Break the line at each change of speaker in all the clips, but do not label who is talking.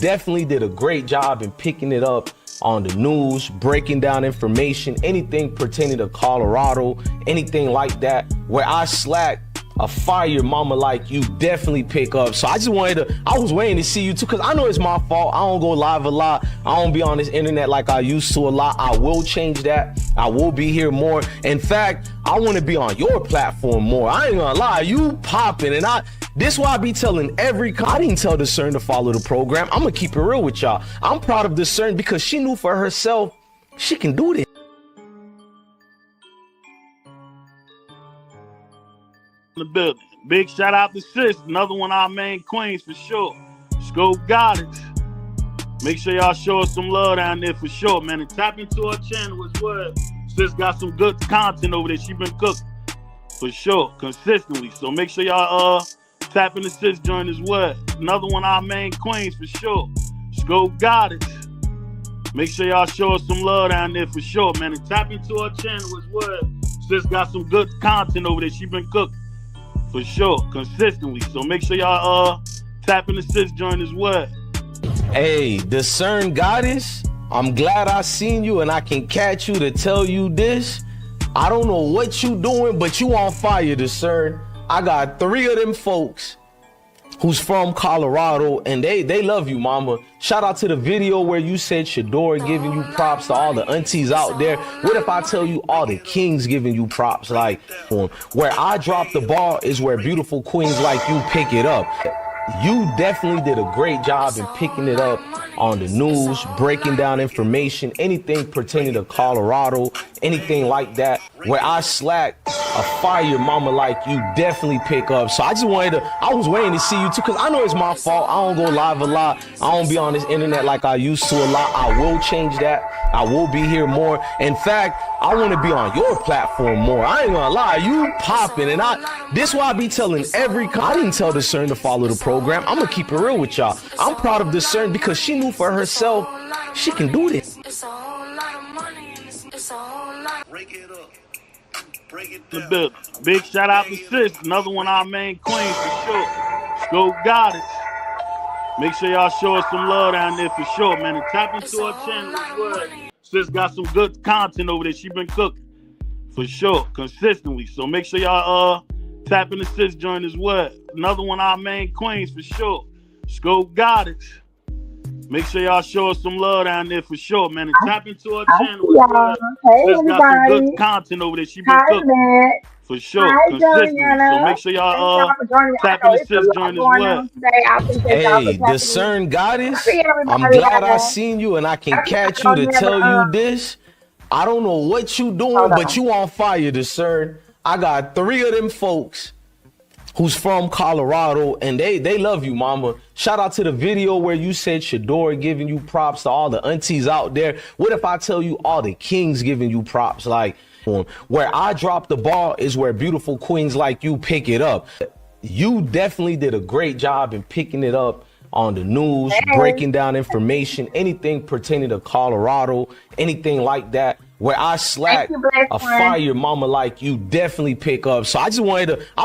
definitely did a great job in picking it up on the news, breaking down information, anything pertaining to Colorado, anything like that. Where I slack, a fire mama like you definitely pick up. So I was waiting to see you too, because I know it's my fault. I don't go live a lot. I don't be on this internet like I used to a lot. I will change that. I will be here more. In fact, I want to be on your platform more. I ain't gonna lie, you popping, and this why I be telling I didn't tell Discern to follow the program. I'm gonna keep it real with y'all. I'm proud of Discern because she knew for herself she can do this.
The building. Big shout out to Sis, another one of our main queens for sure. Scope Goddess. Make sure y'all show us some love down there for sure, man. And tap into her channel as well. Sis got some good content over there. She been cooking for sure, consistently. So make sure y'all tap into Sis joint as well. Another one of our main queens for sure. Scope Goddess. Make sure y'all show us some love down there for sure, man. And tap into her channel as well. Sis got some good content over there. She been cooking for sure, consistently. So make sure y'all tap into Sis joint as well.
Hey, Discern Goddess, I'm glad I seen you and I can catch you to tell you this. I don't know what you doing, but you on fire, Discern. I got 3 of them folks who's from Colorado, and they love you, mama. Shout out to the video where you said Shedeur giving you props to all the aunties out there. What if I tell you all the kings giving you props? Like, where I drop the ball is where beautiful queens like you pick it up. You definitely did a great job in picking it up on the news, breaking down information, anything pertaining to Colorado, anything like that. Where I slack, a fire mama like you definitely pick up. So I was waiting to see you too, because I know it's my fault. I don't go live a lot. I don't be on this internet like I used to a lot. I will change that. I will be here more. In fact, I want to be on your platform more. I ain't gonna lie, you popping, and this why I be telling I didn't tell Discern to follow the program. I'm gonna keep it real with y'all. I'm proud of Discern because she knew for herself she can do this.
The building. Big shout out to Sis, another one of our main queens for sure. Scope Goddess. Make sure y'all show us some love down there for sure, man. And tap into her channel as well. Sis got some good content over there. She been cooking for sure, consistently. So make sure y'all tap into Sis joint as well. Another one of our main queens for sure. Scope Goddess. Make sure y'all show us some love down there for sure, man. And tap into her channel as well.
Hey,
Sis got some good content over there. She been cooking for sure, consistently. So make sure y'all tap into Sis joint as well.
Hey, Discern Goddess, I'm glad I seen you and I can catch you to tell you this. I don't know what you doing, but you on fire, Discern. I got 3 of them folks who's from Colorado, and they love you, mama. Shout out to the video where you said Shedeur giving you props to all the aunties out there. What if I tell you all the kings giving you props? Like, where I drop the ball is where beautiful queens like you pick it up. You definitely did a great job in picking it up on the news, breaking down information, anything pertaining to Colorado, anything like that. Where I slack, a fire mama like you definitely pick up. So I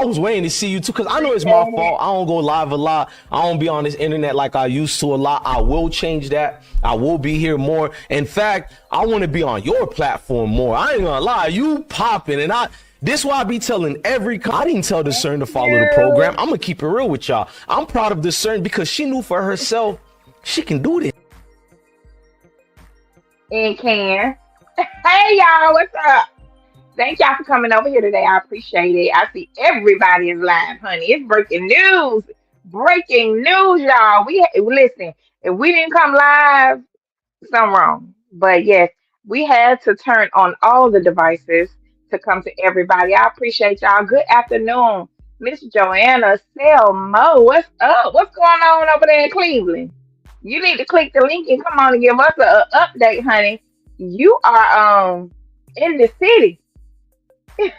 was waiting to see you too, because I know it's my fault. I don't go live a lot. I don't be on this internet like I used to a lot. I will change that. I will be here more. In fact, I want to be on your platform more. I ain't gonna lie, you popping, and this why I be telling I didn't tell Discern to follow the program. I'm gonna keep it real with y'all. I'm proud of Discern because she knew for herself she can do this.
It can. Hey y'all, what's up? Thank y'all for coming over here today. I appreciate it. I see everybody is live, honey. It's breaking news. Breaking news, y'all. Listen, if we didn't come live, something wrong. But yes, we had to turn on all the devices to come to everybody. I appreciate y'all. Good afternoon, Miss Joanna Selmo. What's up? What's going on over there in Cleveland? You need to click the link and come on and give us an update, honey. You are in the city. You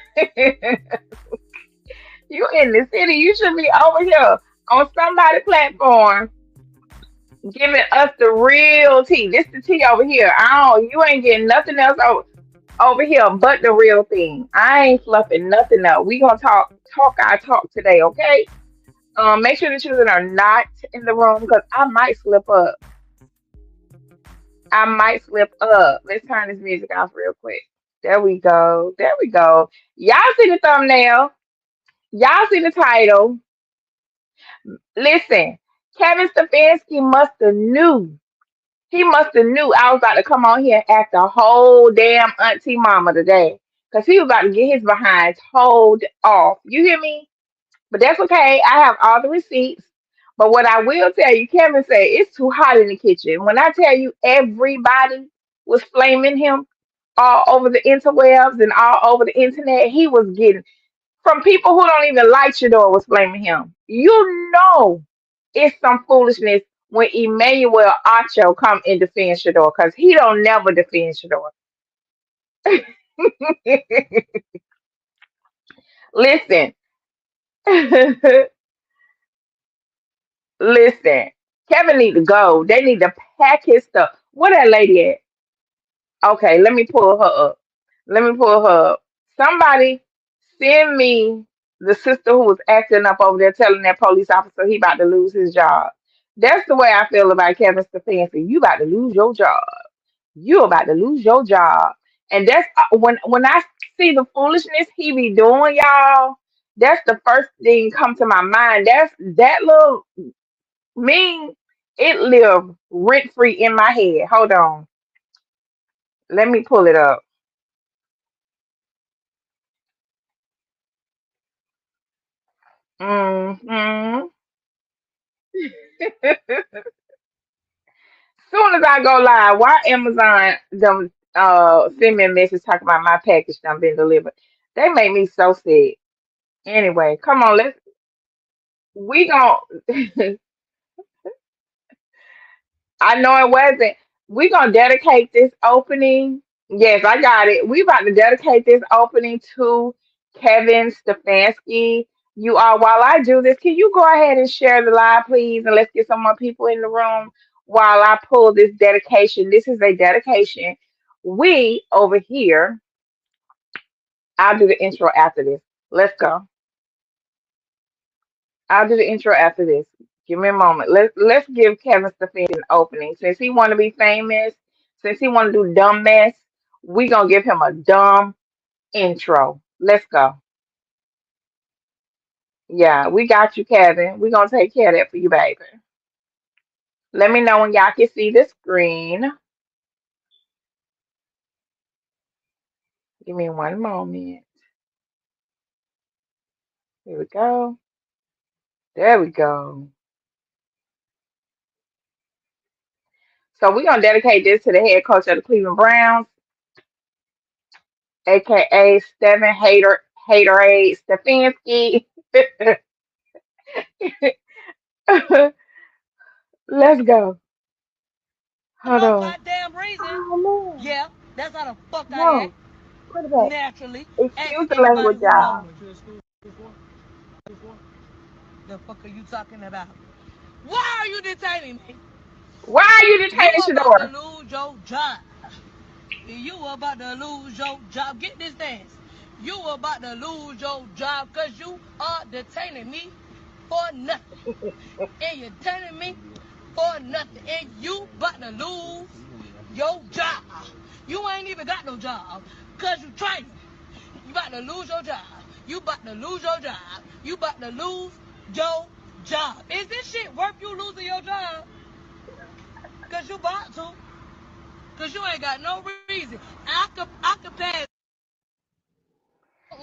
in the city. You should be over here on somebody's platform giving us the real tea. This the tea over here. You ain't getting nothing else over here but the real thing. I ain't fluffing nothing up. We gonna talk our talk today, okay? Make sure the children are not in the room because I might slip up. I might slip up. Let's turn this music off real quick. There we go. There we go. Y'all see the thumbnail. Y'all see the title. Listen, Kevin Stefanski must have knew. He must have knew I was about to come on here and act a whole damn auntie mama today. Because he was about to get his behind told off. You hear me? But that's okay. I have all the receipts. But what I will tell you, Kevin said it's too hot in the kitchen. When I tell you everybody was flaming him all over the interwebs and all over the internet, he was getting from people who don't even like Shedeur was blaming him. You know it's some foolishness when Emmanuel Acho come and defend Shedeur because he don't never defend Shedeur. Listen, listen. Kevin need to go. They need to pack his stuff. Where that lady at? Okay, let me pull her up. Let me pull her up. Somebody send me the sister who was acting up over there telling that police officer he about to lose his job. That's the way I feel about Kevin Stefanski. You about to lose your job. You about to lose your job. And that's when I see the foolishness he be doing, y'all. That's the first thing come to my mind. That's that little mean. It live rent free in my head. Hold on, let me pull it up. Hmm. Soon as I go live, why Amazon them send me a message talking about my package done been delivered? They make me so sick. Anyway, come on, we gon' I know it wasn't. We gonna dedicate this opening. Yes, I got it. We about to dedicate this opening to Kevin Stefanski. You are while I do this, can you go ahead and share the live, please? And let's get some more people in the room while I pull this dedication. This is a dedication. We over here, I'll do the intro after this. Let's go. I'll do the intro after this. Give me a moment. Let's give Kevin Stefanski an opening. Since he want to be famous, since he want to do dumb mess, we gonna give him a dumb intro. Let's go. Yeah, we got you, Kevin. We gonna take care of that for you, baby. Let me know when y'all can see the screen. Give me one moment. Here we go. There we go. So we're gonna dedicate this to the head coach of the Cleveland Browns, aka Stephen Haterade Stefanski. Let's go. Hold
No
on.
goddamn reason.
Oh man.
Yeah, that's how the fuck I act.
No. Put it back.
Naturally. Ask
Excuse the
anybody
language,
who know
y'all.
me. The fuck are you talking about? Why are you detaining me?
Why are you
You
detaining
about to
Shador?
lose your job. You about to lose your job. Get this dance. You about to lose your job because you are detaining me for nothing. And you're detaining me for nothing. And you about to lose your job. You ain't even got no job because you training. You about to lose your job. You about to lose your job. You about to lose your job. Is this shit worth you losing your job? Because you about to. Because you ain't got no reason. I could pass.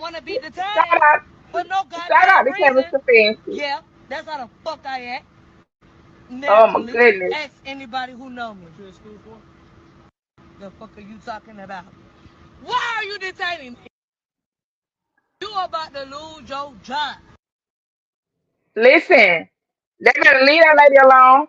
Want to be
Shout
detained
out,
for no
shout out
goddamn
to Kevin
reason.
Stefanski.
Yeah, that's how the fuck I act.
Oh my
Naturally.
goodness.
Ask anybody who know me. What you in school for? The fuck are you talking about? Why are you detaining me? You about to lose your job.
Listen, they better leave that lady alone.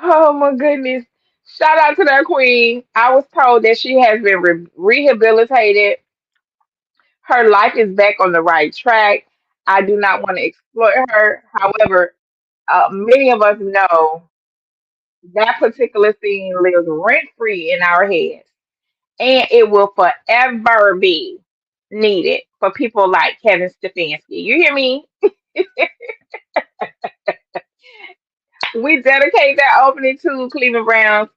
Oh my goodness. Shout out to that queen. I was told that she has been rehabilitated. Her life is back on the right track. I do not want to exploit her. However, many of us know. That particular thing lives rent free in our heads, and it will forever be needed for people like Kevin Stefanski. You hear me? We dedicate that opening to Cleveland Browns,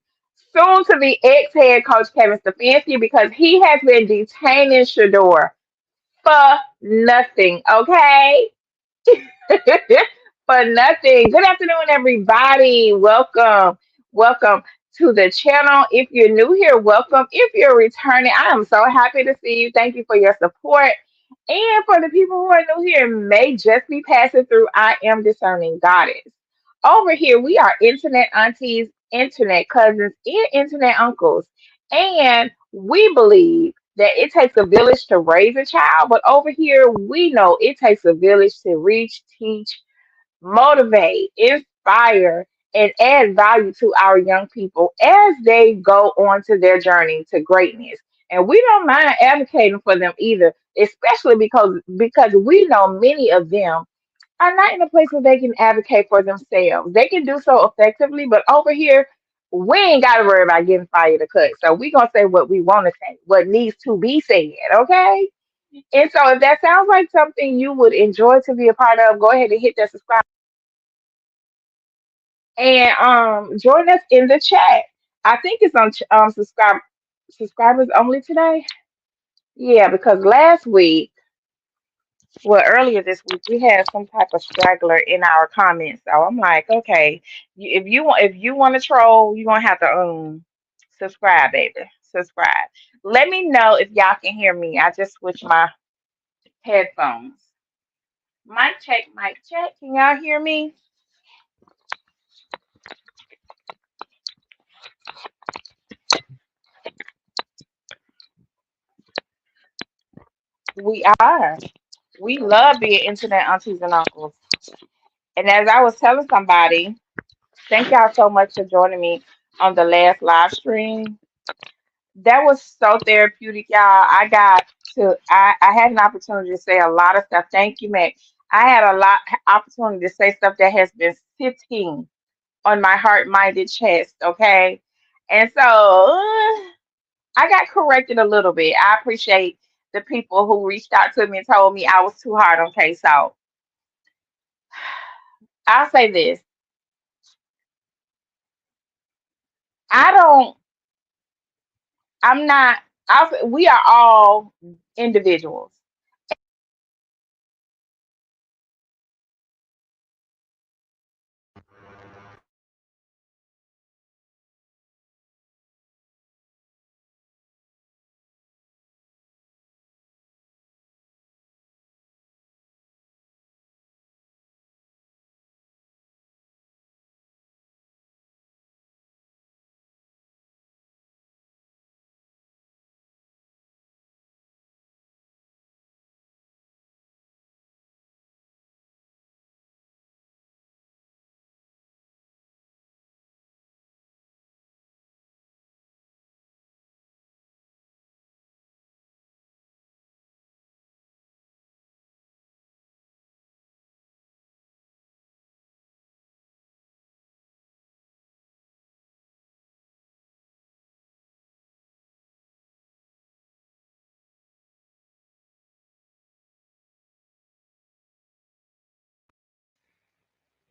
soon to be ex head coach Kevin Stefanski, because he has been detaining Shedeur for nothing. Okay. For nothing. Good afternoon, everybody. Welcome. Welcome to the channel. If you're new here, welcome. If you're returning, I am so happy to see you. Thank you for your support. And for the people who are new here, may just be passing through, I am discerning goddess. Over here, we are internet aunties, internet cousins, and internet uncles. And we believe that it takes a village to raise a child, but over here, we know it takes a village to reach, teach, motivate, inspire, and add value to our young people as they go on to their journey to greatness. And we don't mind advocating for them either, especially because we know many of them are not in a place where they can advocate for themselves. They can do so effectively, but over here, we ain't got to worry about getting fired or cut. So we gonna say what we want to say, what needs to be said, okay? And so if that sounds like something you would enjoy to be a part of, go ahead and hit that subscribe and join us in the chat. I think it's on subscribers only today. Yeah, because last week, well, earlier this week, we had some type of straggler in our comments. So I'm like, okay, if you want to troll, you're gonna have to subscribe, baby. Subscribe. Let me know if y'all can hear me. I just switched my headphones. Mic check, mic check. Can y'all hear me? We are. We love being internet aunties and uncles. And as I was telling somebody, thank y'all so much for joining me on the last live stream. That was so therapeutic, y'all. I had an opportunity to say a lot of stuff. Thank you, Mac. I had a lot opportunity to say stuff that has been sitting on my heart-minded chest, okay? And so I got corrected a little bit. I appreciate the people who reached out to me and told me I was too hard on K. So I'll say this. I don't, I'm not, we are all individuals.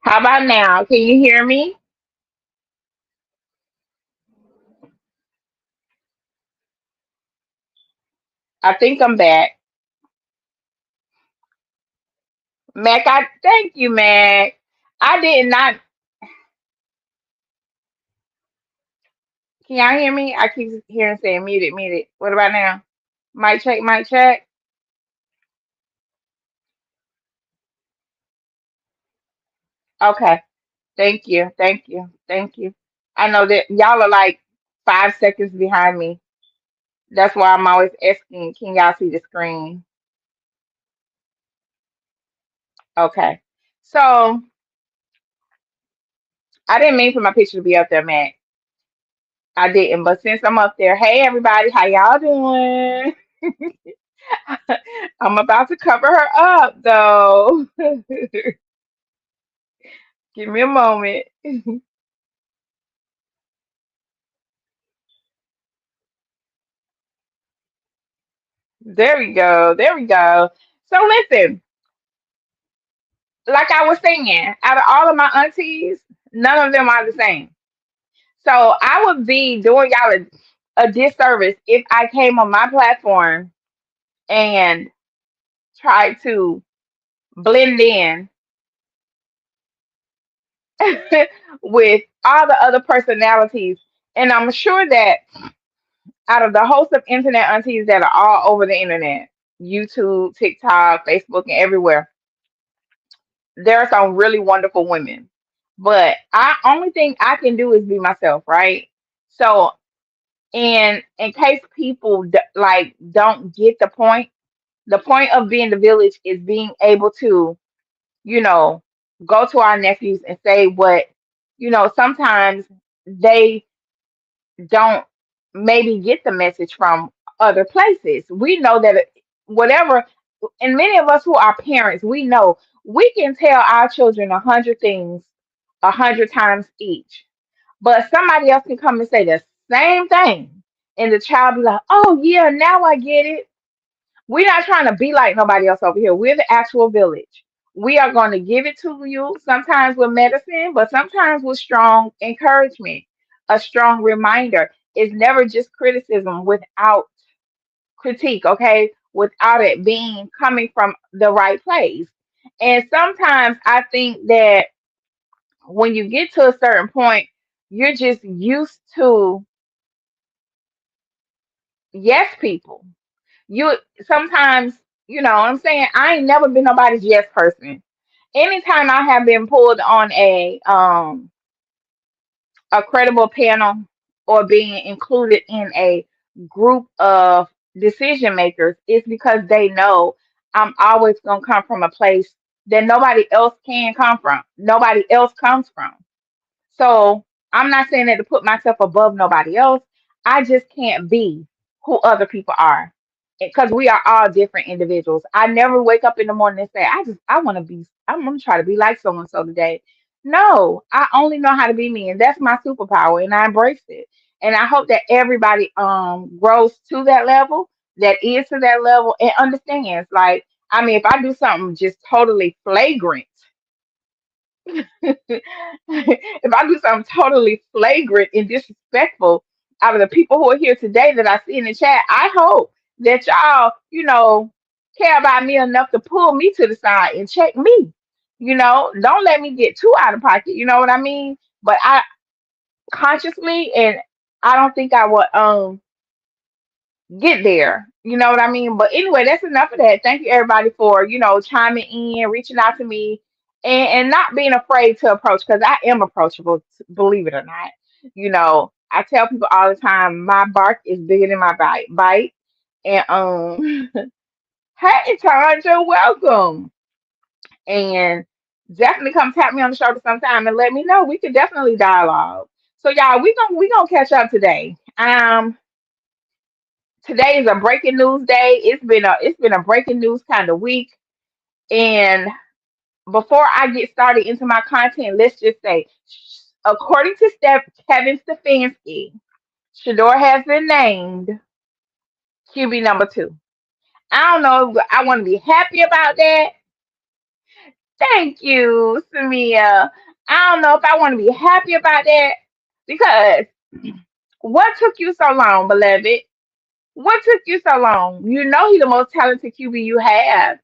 How about now? Can you hear me? I think I'm back. Mac, I thank you, Mac. I did not. Can y'all hear me? I keep hearing saying muted, muted. What about now? Mic check, mic check. Okay. Thank you. Thank you. Thank you. I know that y'all are like 5 seconds behind me. That's why I'm always asking, can y'all see the screen? Okay. So I didn't mean for my picture to be up there, Mac. I didn't, but since I'm up there, hey everybody, how y'all doing? I'm about to cover her up though. Give me a moment. There we go. There we go. So listen, like I was saying, out of all of my aunties, none of them are the same. So I would be doing y'all a disservice if I came on my platform and tried to blend in with all the other personalities. And I'm sure that out of the host of internet aunties that are all over the internet, YouTube, TikTok, Facebook, and everywhere, there are some really wonderful women. But I only thing I can do is be myself, right? So in case people like don't get the point of being the village is being able to, you know, go to our nephews and say what, sometimes they don't maybe get the message from other places. We know that whatever, and many of us who are parents, we know we can tell our children 100 things 100 times each, but somebody else can come and say the same thing, and the child be like, "Oh yeah, now I get it." We're not trying to be like nobody else over here. We're the actual village. We are going to give it to you sometimes with medicine, but sometimes with strong encouragement, a strong reminder. It's never just criticism without critique, okay? Without it being coming from the right place. And sometimes I think that when you get to a certain point, you're just used to yes people. You sometimes, you know what I'm saying? I ain't never been nobody's yes person. Anytime I have been pulled on a credible panel or being included in a group of decision makers, it's because they know I'm always gonna come from a place that nobody else can come from. Nobody else comes from. So I'm not saying that to put myself above nobody else. I just can't be who other people are because we are all different individuals. I never wake up in the morning and say, I want to be, I'm going to try to be like so and so today. No, I only know how to be me, and that's my superpower, and I embrace it. And I hope that everybody grows to that level, that is to that level, and understands. Like, I mean, if I do something just totally flagrant, if I do something totally flagrant and disrespectful out of the people who are here today that I see in the chat, I hope that y'all, care about me enough to pull me to the side and check me. Don't let me get too out of pocket. You know what I mean? But I consciously, and I don't think I would get there. You know what I mean? But anyway, that's enough of that. Thank you everybody for, chiming in, reaching out to me, and not being afraid to approach because I am approachable, believe it or not. I tell people all the time my bark is bigger than my bite. And hey Tanja, welcome. And definitely come tap me on the shoulder sometime and let me know. We could definitely dialogue. So y'all, we gonna catch up today. Today is a breaking news day. It's been a breaking news kind of week. And before I get started into my content, let's just say, according to Kevin Stefanski, Shedeur has been named QB number 2. I don't know if I want to be happy about that. Thank you, Samia. I don't know if I want to be happy about that because what took you so long, beloved? What took you so long? You know he's the most talented QB you have.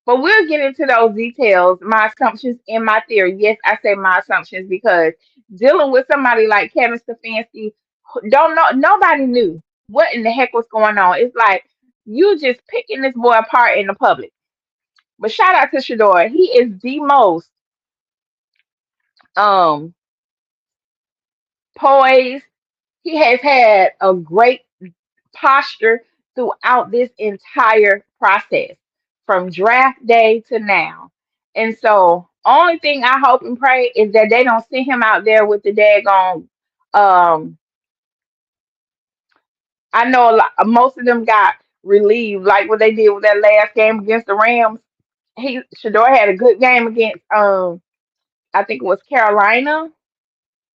But we'll get into those details, my assumptions and my theory. Yes, I say my assumptions because dealing with somebody like Kevin Stefanski, don't know, nobody knew what in the heck was going on. It's like you just picking this boy apart in the public. But shout out to Shedeur. He is the most um poised. He has had a great posture throughout this entire process from draft day to now. And so, only thing I hope and pray is that they don't send him out there with the daggone. Um, I know most of them got relieved, like what they did with that last game against the Rams. Shador had a good game against I think it was Carolina,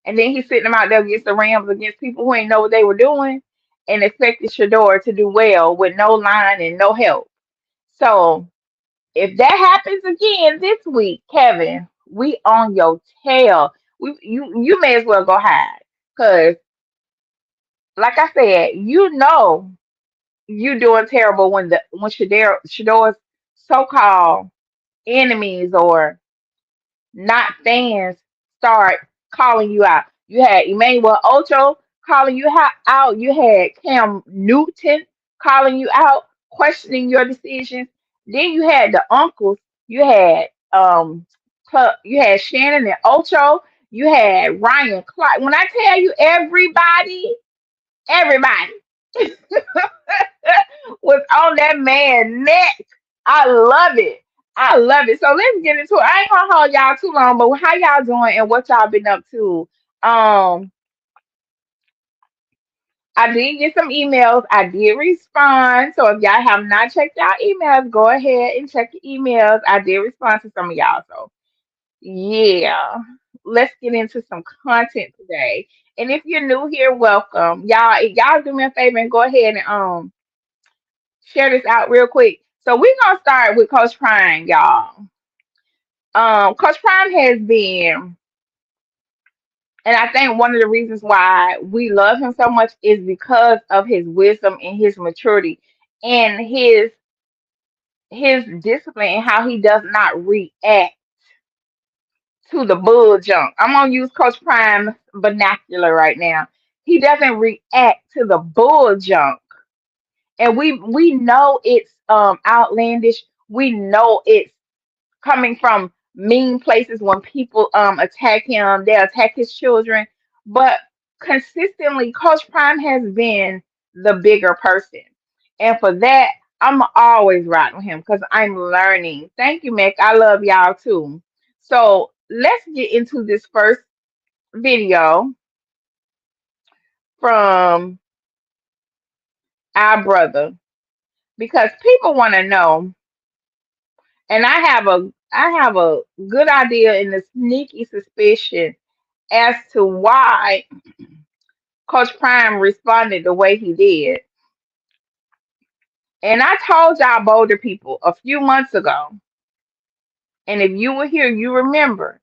and then he's sitting them out there against the Rams against people who ain't know what they were doing. and expected Shedeur to do well with no line and no help. So if that happens again this week, Kevin, we on your tail. You may as well go hide. Cause like I said, you doing terrible when Shedeur's so-called enemies or not fans start calling you out. You had Emmanuel Ocho calling you out. You had Cam Newton calling you out, questioning your decisions. Then you had the uncles. You had you had Shannon and Ocho. You had Ryan Clark. When I tell you everybody was on that man neck. I love it. I love it. So let's get into it. I ain't gonna hold y'all too long, but how y'all doing and what y'all been up to? Um, I did get some emails. I did respond. So if y'all have not checked out emails, go ahead and check your emails. I did respond to some of y'all. So yeah, let's get into some content today. And if you're new here, welcome. Y'all do me a favor and go ahead and share this out real quick. So we're gonna start with Coach Prime, y'all. Coach Prime has been, and I think one of the reasons why we love him so much is because of his wisdom and his maturity and his discipline and how he does not react to the bull junk. I'm gonna use Coach Prime vernacular right now. He doesn't react to the bull junk, and we know it's outlandish. We know it's coming from mean places when people attack him, they attack his children. But consistently, Coach Prime has been the bigger person. And for that, I'm always riding with him because I'm learning. Thank you, Mick. I love y'all too. So let's get into this first video from our brother because people want to know, and I have a good idea and a sneaky suspicion as to why Coach Prime responded the way he did. And I told y'all Boulder people a few months ago, and if you were here, you remember,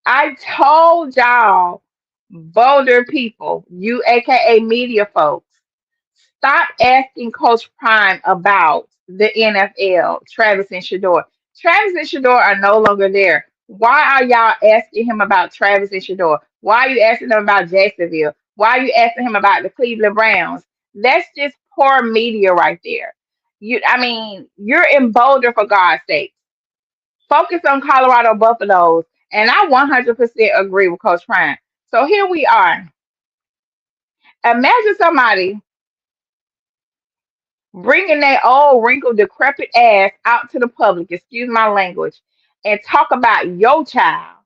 I told y'all Boulder people, you aka media folks, stop asking Coach Prime about the NFL, Travis and Shedeur. Travis and Shedeur are no longer there. Why are y'all asking him about Travis and Shedeur? Why are you asking him about Jacksonville? Why are you asking him about the Cleveland Browns? That's just poor media right there. I mean, you're in Boulder for God's sake. Focus on Colorado Buffaloes, and I 100% agree with Coach Prime. So here we are. Imagine somebody bringing that old wrinkled, decrepit ass out to the public, excuse my language, and talk about your child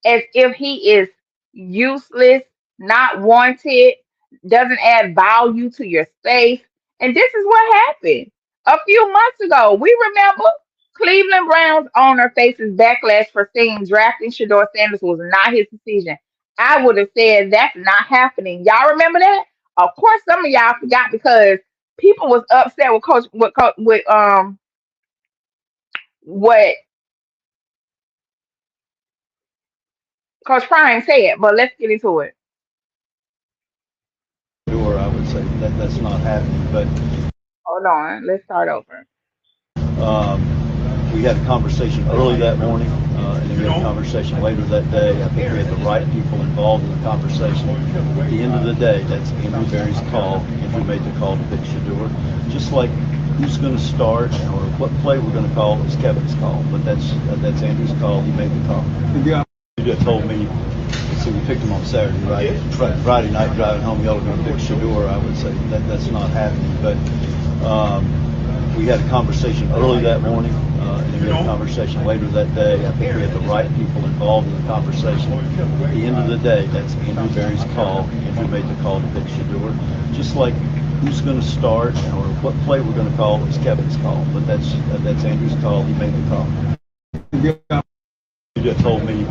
as if he is useless, not wanted, doesn't add value to your space. And this is what happened a few months ago. We remember Cleveland Browns owner faces backlash for saying drafting Shedeur Sanders was not his decision. I would have said that's not happening. Y'all remember that? Of course, some of y'all forgot because people was upset with what Coach Prime said. But let's get into it.
Sure, I would say that's not happening. But
Hold on, let's start over.
um, we had a conversation early that morning, and then we had a conversation later that day. I think we had the right people involved in the conversation. At the end of the day, that's Andrew Berry's call. Andrew made the call to pick Shedeur. Just like who's going to start or what play we're going to call is Kevin's call. But that's Andrew's call. He made the call. Yeah. You just told me. So we picked him on Saturday, right? Friday night driving home, y'all are going to pick Shedeur. I would say that's not happening. But we had a conversation early that morning, and then we had a conversation later that day. I think we had the right people involved in the conversation. At the end of the day, that's Andrew Berry's call. Andrew made the call to pick Shedeur. Just like who's going to start or what play we're going to call is Kevin's call. But that's Andrew's call. He made the call. You just told me.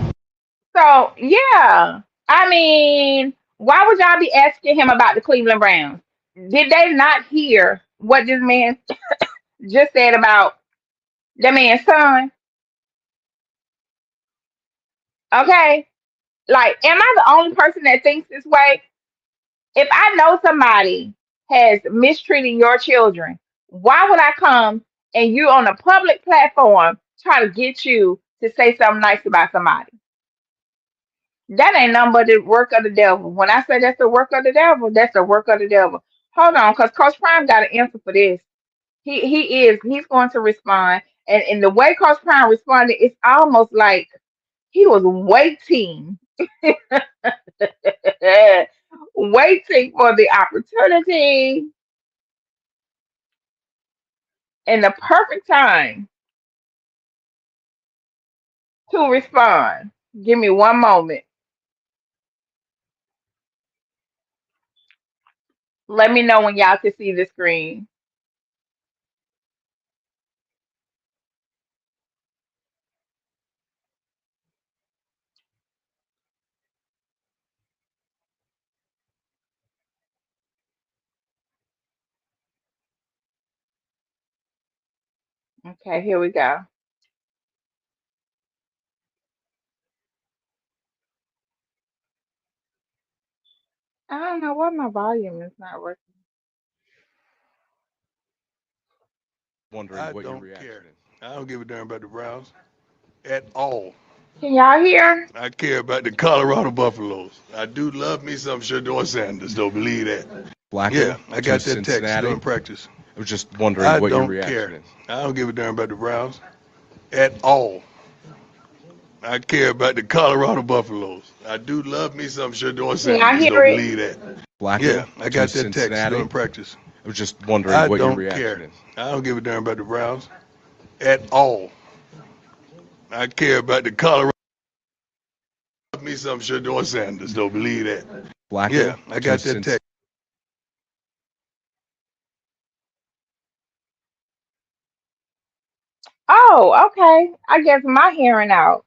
So yeah, I mean, why would y'all be asking him about the Cleveland Browns? Did they not hear what this man just said about the man's son? Okay. Like, am I the only person that thinks this way? If I know somebody has mistreated your children, why would I come and you on a public platform try to get you to say something nice about somebody? That ain't nothing but the work of the devil. When I say that's the work of the devil, that's the work of the devil. Hold on, because Coach Prime got an answer for this. He's going to respond. And the way Coach Prime responded, it's almost like he was waiting, waiting for the opportunity and the perfect time to respond. Give me one moment. Let me know when y'all can see the screen. Okay, here we go. I don't know why my volume is not working.
Wondering
I
what your
don't
reaction
care.
is.
I don't give a damn about the Browns at all.
Can y'all hear?
I care about the Colorado Buffaloes. I do love me some Shedeur Sanders, don't believe that.
Blacking
Yeah, I
to
got that text
Cincinnati.
during practice.
I was just wondering
I
what your
don't
reaction
care.
is.
I don't give a damn about the Browns at all. I care about the Colorado Buffaloes. I do love me some Shedeur
Can y'all
Sanders,
hear
don't
it?
believe that.
Blacking
Yeah, I
to
got that text
Cincinnati.
during practice.
I was just wondering
I
what your
don't
reaction
care.
is.
I don't give a damn about the Browns at all. I care about the Colorado. Me some Shedeur Sanders, don't believe that.
Blacking
Yeah, I
to
got that
Cincinnati.
text.
Oh, okay. I guess my hearing out.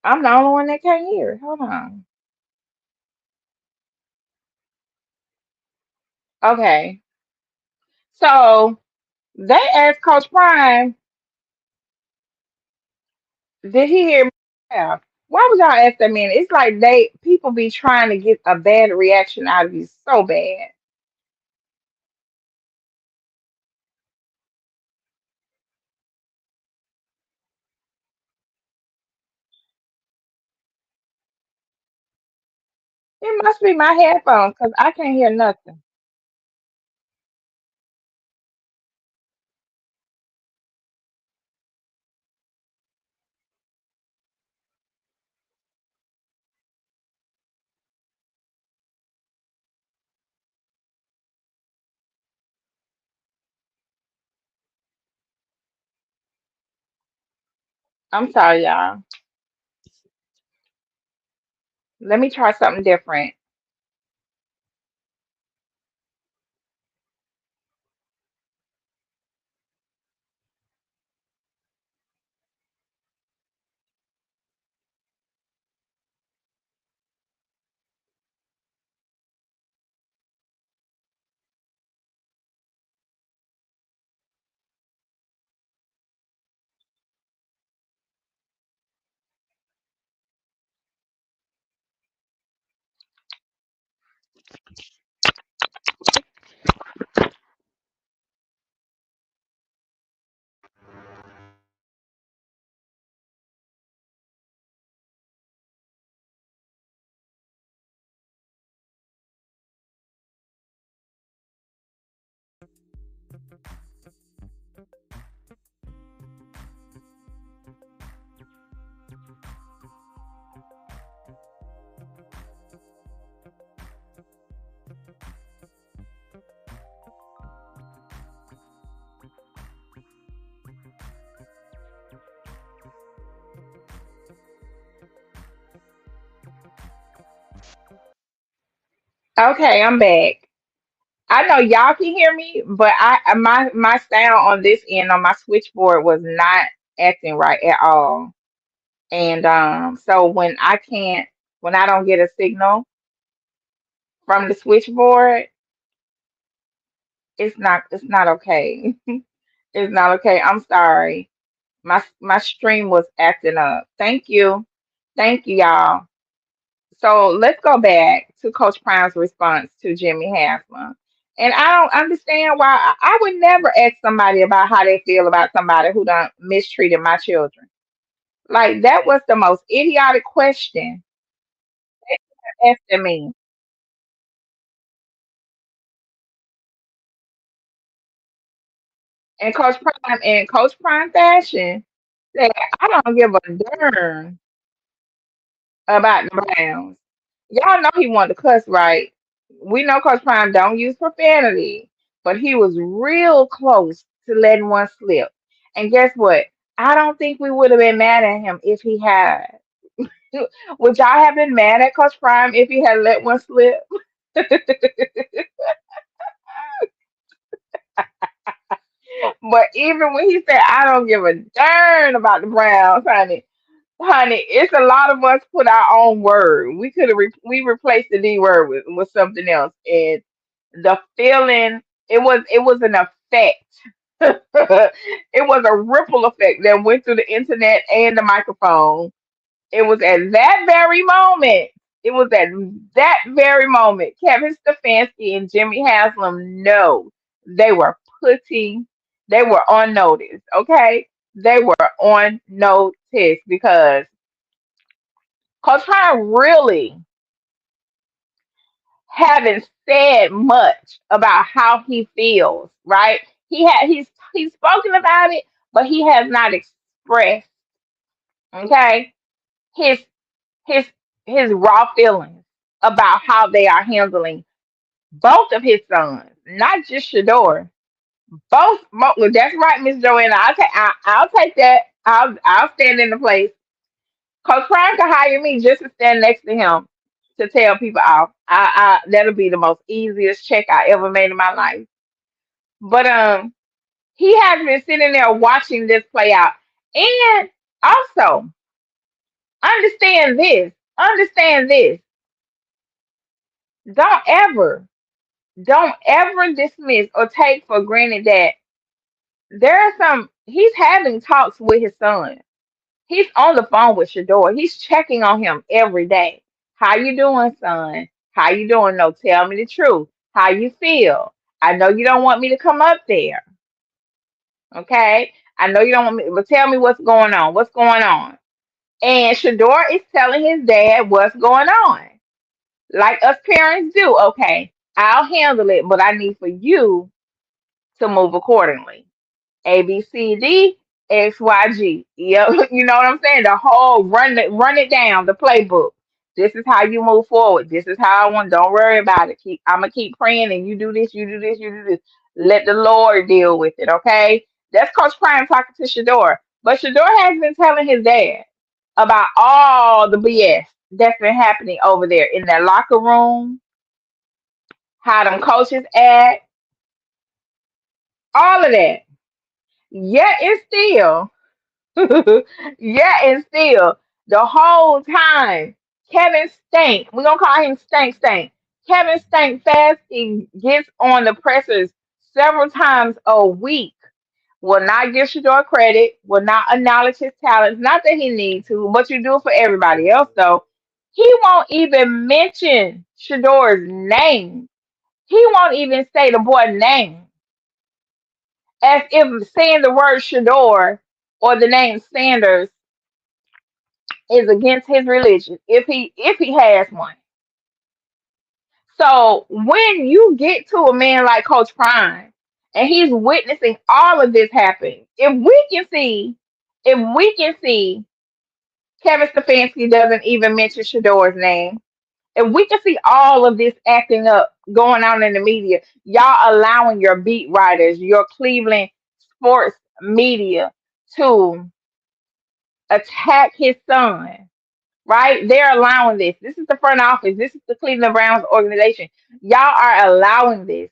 I'm the only one that can't hear. Hold on. Okay. So they asked Coach Prime, did he hear me? Yeah. Why would y'all ask that man? It's like they people be trying to get a bad reaction out of you so bad. It must be my headphones because I can't hear nothing. I'm sorry, y'all. Let me try something different. Okay, I'm back. I know y'all can hear me, but my sound on this end on my switchboard was not acting right at all. And so when I don't get a signal from the switchboard, It's not okay. It's not okay. I'm sorry. My stream was acting up. Thank you. Thank you, y'all. So let's go back to Coach Prime's response to Jimmy Haslam. And I don't understand why I would never ask somebody about how they feel about somebody who done mistreated my children. Like that was the most idiotic question asking me. And Coach Prime fashion said, I don't give a darn about the Browns. Y'all know he wanted to cuss, right? We know Coach Prime don't use profanity, but he was real close to letting one slip. And guess what? I don't think we would have been mad at him if he had. Would y'all have been mad at Coach Prime if he had let one slip? But even when he said, I don't give a darn about the Browns, honey, it's a lot of us put our own word. We could have we replaced the D word with something else, and the feeling it was an effect. It was a ripple effect that went through the internet and the microphone. It was at that very moment. It was at that very moment. Kevin Stefanski and Jimmy Haslam know they were putting, they were on notice. Okay, they were on notice because Coach Prime really haven't said much about how he feels, right? He's spoken about it, but he has not expressed, okay, his his his raw feelings about how they are handling both of his sons, not just Shador. Well, that's right, Miss Joanna. I'll take that. I'll stand in the place. Coach Prime can hire me just to stand next to him to tell people off. That'll be the most easiest check I ever made in my life. But he has been sitting there watching this play out. And also understand this. Understand this. Don't ever, don't ever dismiss or take for granted that there are some he's having talks with his son. He's on the phone with Shador. He's checking on him every day. How you doing, son? How you doing? No, tell me the truth. How you feel? I know you don't want me to come up there. Okay? I know you don't want me, but tell me what's going on. What's going on? And Shador is telling his dad what's going on. Like us parents do. Okay, I'll handle it, but I need for you to move accordingly. A B C D X Y G. Yep, you know what I'm saying? The whole run it down, the playbook. This is how you move forward. This is how I want. Don't worry about it. I'm gonna keep praying, and you do this, you do this, you do this. Let the Lord deal with it. Okay, that's Coach Prime talking to Shador, but Shador has been telling his dad about all the BS that's been happening over there in that locker room, how them coaches act, all of that. Yet and still, yet and still, the whole time, Kevin Stank, we're gonna call him Stank. Kevin Stank fast he gets on the pressers several times a week. Will not give Shador credit, will not acknowledge his talents. Not that he needs to, but you do it for everybody else though. He won't even mention Shador's name. He won't even say the boy's name as if saying the word Shador or the name Sanders is against his religion, if he has one. So when you get to a man like Coach Prime and he's witnessing all of this happen, if we can see Kevin Stefanski doesn't even mention Shador's name, if we can see all of this acting up going on in the media, y'all allowing your beat writers, your Cleveland sports media to attack his son, right? They're allowing this. This is the front office. This is the Cleveland Browns organization. Y'all are allowing this.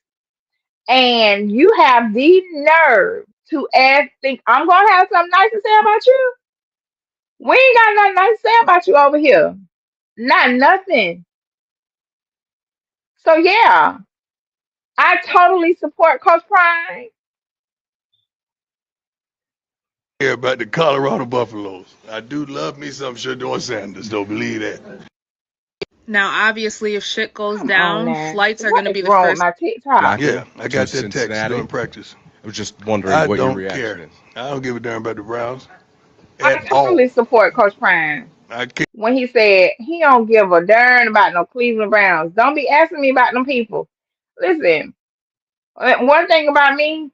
And you have the nerve to ask, think I'm going to have something nice to say about you? We ain't got nothing nice to say about you over here. Not nothing. So, yeah. I totally support Coach Prime.
Care about the Colorado Buffaloes. I do love me some Shedeur Sanders. Don't believe that.
Now, obviously, if shit goes
Come on
down,
now.
flights are
What
going to
is
be the
wrong with
first.
my TikTok?
Yeah,
Jockey
I
to
got that text
Cincinnati.
during practice.
I was just wondering
I
what your
don't
reaction
care.
is.
I don't give a damn about the Browns
I
at all.
totally support Coach Prime
I care.
when he said he don't give a darn about no Cleveland Browns. Don't be asking me about them people. Listen, one thing about me,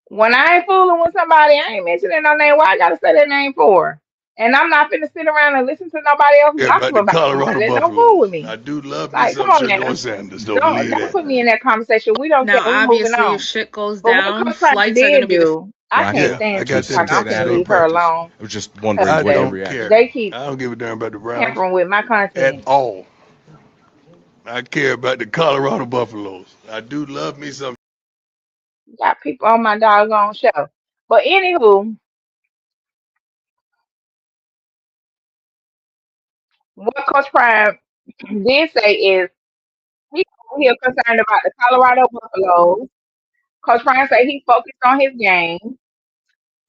when I ain't fooling with somebody, I ain't mentioning no name. Why I gotta say their name for? And I'm not finna sit around and listen to nobody else
Care about
gossip
the
about somebody
Colorado
that don't fool
Buffaloes.
with me.
I do love me
Like, come
some
on
Shedeur
now.
Sanders. Don't believe
Don't
that.
put me in that conversation. We don't care.
Now,
We moving
obviously, if
on.
shit goes
But what
down,
Coach Prime
flights are going
did
to be the.
do, I can't
Jockey
Yeah, I
stand
to
got that
TikTok. I
text
can't
Cincinnati.
during
leave her
practice.
alone
I was just wondering
because
I
what your
don't
reaction
care.
is.
they keep
I don't give a damn about the Browns
tampering with my
at
content.
all. I care about the Colorado Buffaloes. I do love me some.
Got people on my doggone show. But anywho, what Coach Prime did say is he over here concerned about the Colorado Buffaloes. Coach Prime said he focused on his game,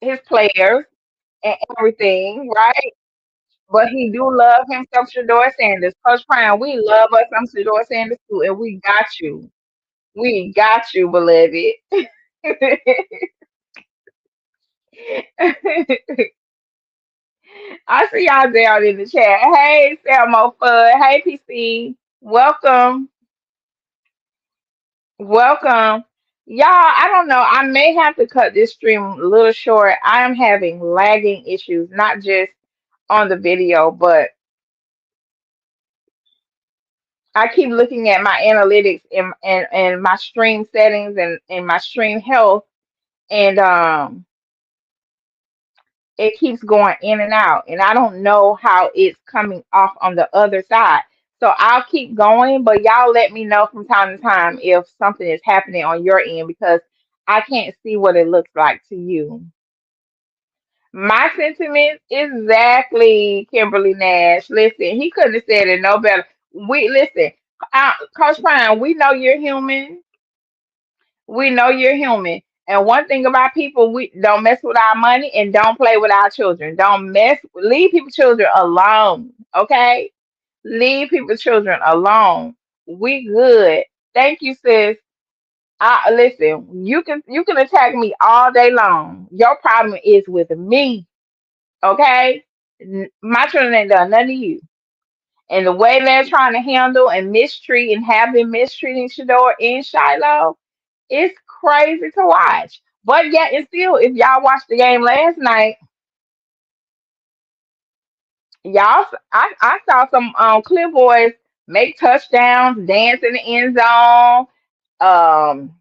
his players, and everything, right? But he do love himself, Shedeur Sanders. Coach Prime, we love us some Shedeur Sanders too, and we got you. We got you, beloved. I see y'all down in the chat. Hey, Selmo Fudd. Hey, PC. Welcome. Welcome. Y'all, I don't know. I may have to cut this stream a little short. I am having lagging issues, not just on the video, but I keep looking at my analytics and my stream settings and my stream health, and it keeps going in and out, and I don't know how it's coming off on the other side. So I'll keep going, but y'all let me know from time to time if something is happening on your end because I can't see what it looks like to you. My sentiments exactly, Kimberly Nash. Listen, he couldn't have said it no better. We listen, Coach Prime. We know you're human. We know you're human. And one thing about people, we don't mess with our money and don't play with our children. Leave people children alone. Okay? Leave people children alone. We good. Thank you, sis. Listen, you can attack me all day long. Your problem is with me. Okay? My children ain't done nothing to you. And the way they're trying to handle and mistreat and have been mistreating Shador and Shiloh, it's crazy to watch. But yet, and still, if y'all watched the game last night, I saw some clear boys make touchdowns, dance in the end zone, um,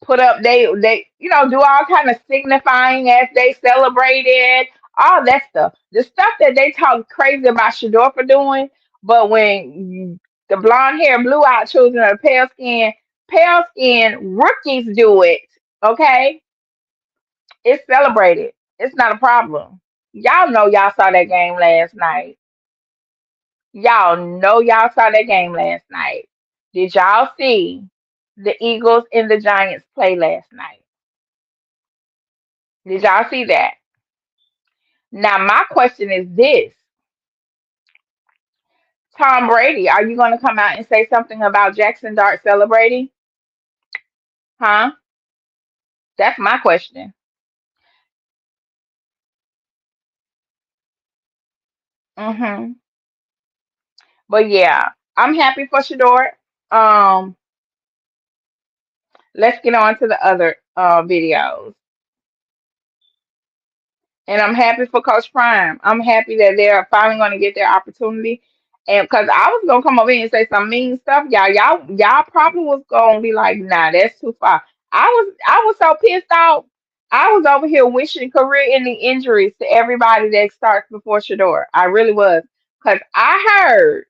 put up they do all kind of signifying as they celebrated, all that stuff. The stuff that they talk crazy about Shador for doing, but when the blonde hair, blue eyed children of pale skin rookies do it, okay? It's celebrated. It's not a problem. Y'all know y'all saw that game last night. Y'all know y'all saw that game last night. Did y'all see the Eagles and the Giants play last night? Did y'all see that? Now, my question is this: Tom Brady, are you going to come out and say something about Jackson Dart celebrating? Huh? That's my question. hmm But yeah, I'm happy for Shador. Um, let's get on to the other videos. And I'm happy for Coach Prime. I'm happy that they're finally going to get their opportunity. And because I was gonna come over here and say some mean stuff, y'all probably was gonna be like, nah, that's too far. I was so pissed off. I was over here wishing career-ending injuries to everybody that starts before Shador. I really was, because I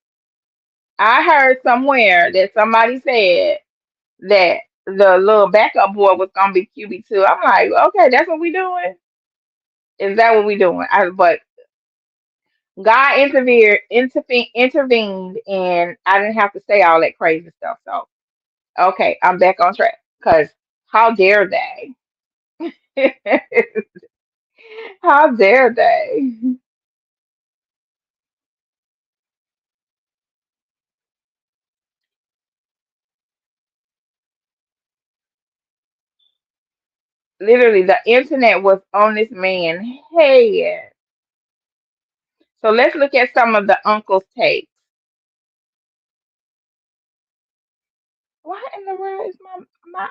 heard somewhere that somebody said that the little backup boy was gonna be QB2. I'm like, okay, that's what we doing. Is that what we doing? But God intervened, and I didn't have to say all that crazy stuff. So, okay, I'm back on track. Cause how dare they? How dare they? Literally, the internet was on this man's head. So let's look at some of the uncle's takes. What in the world is my?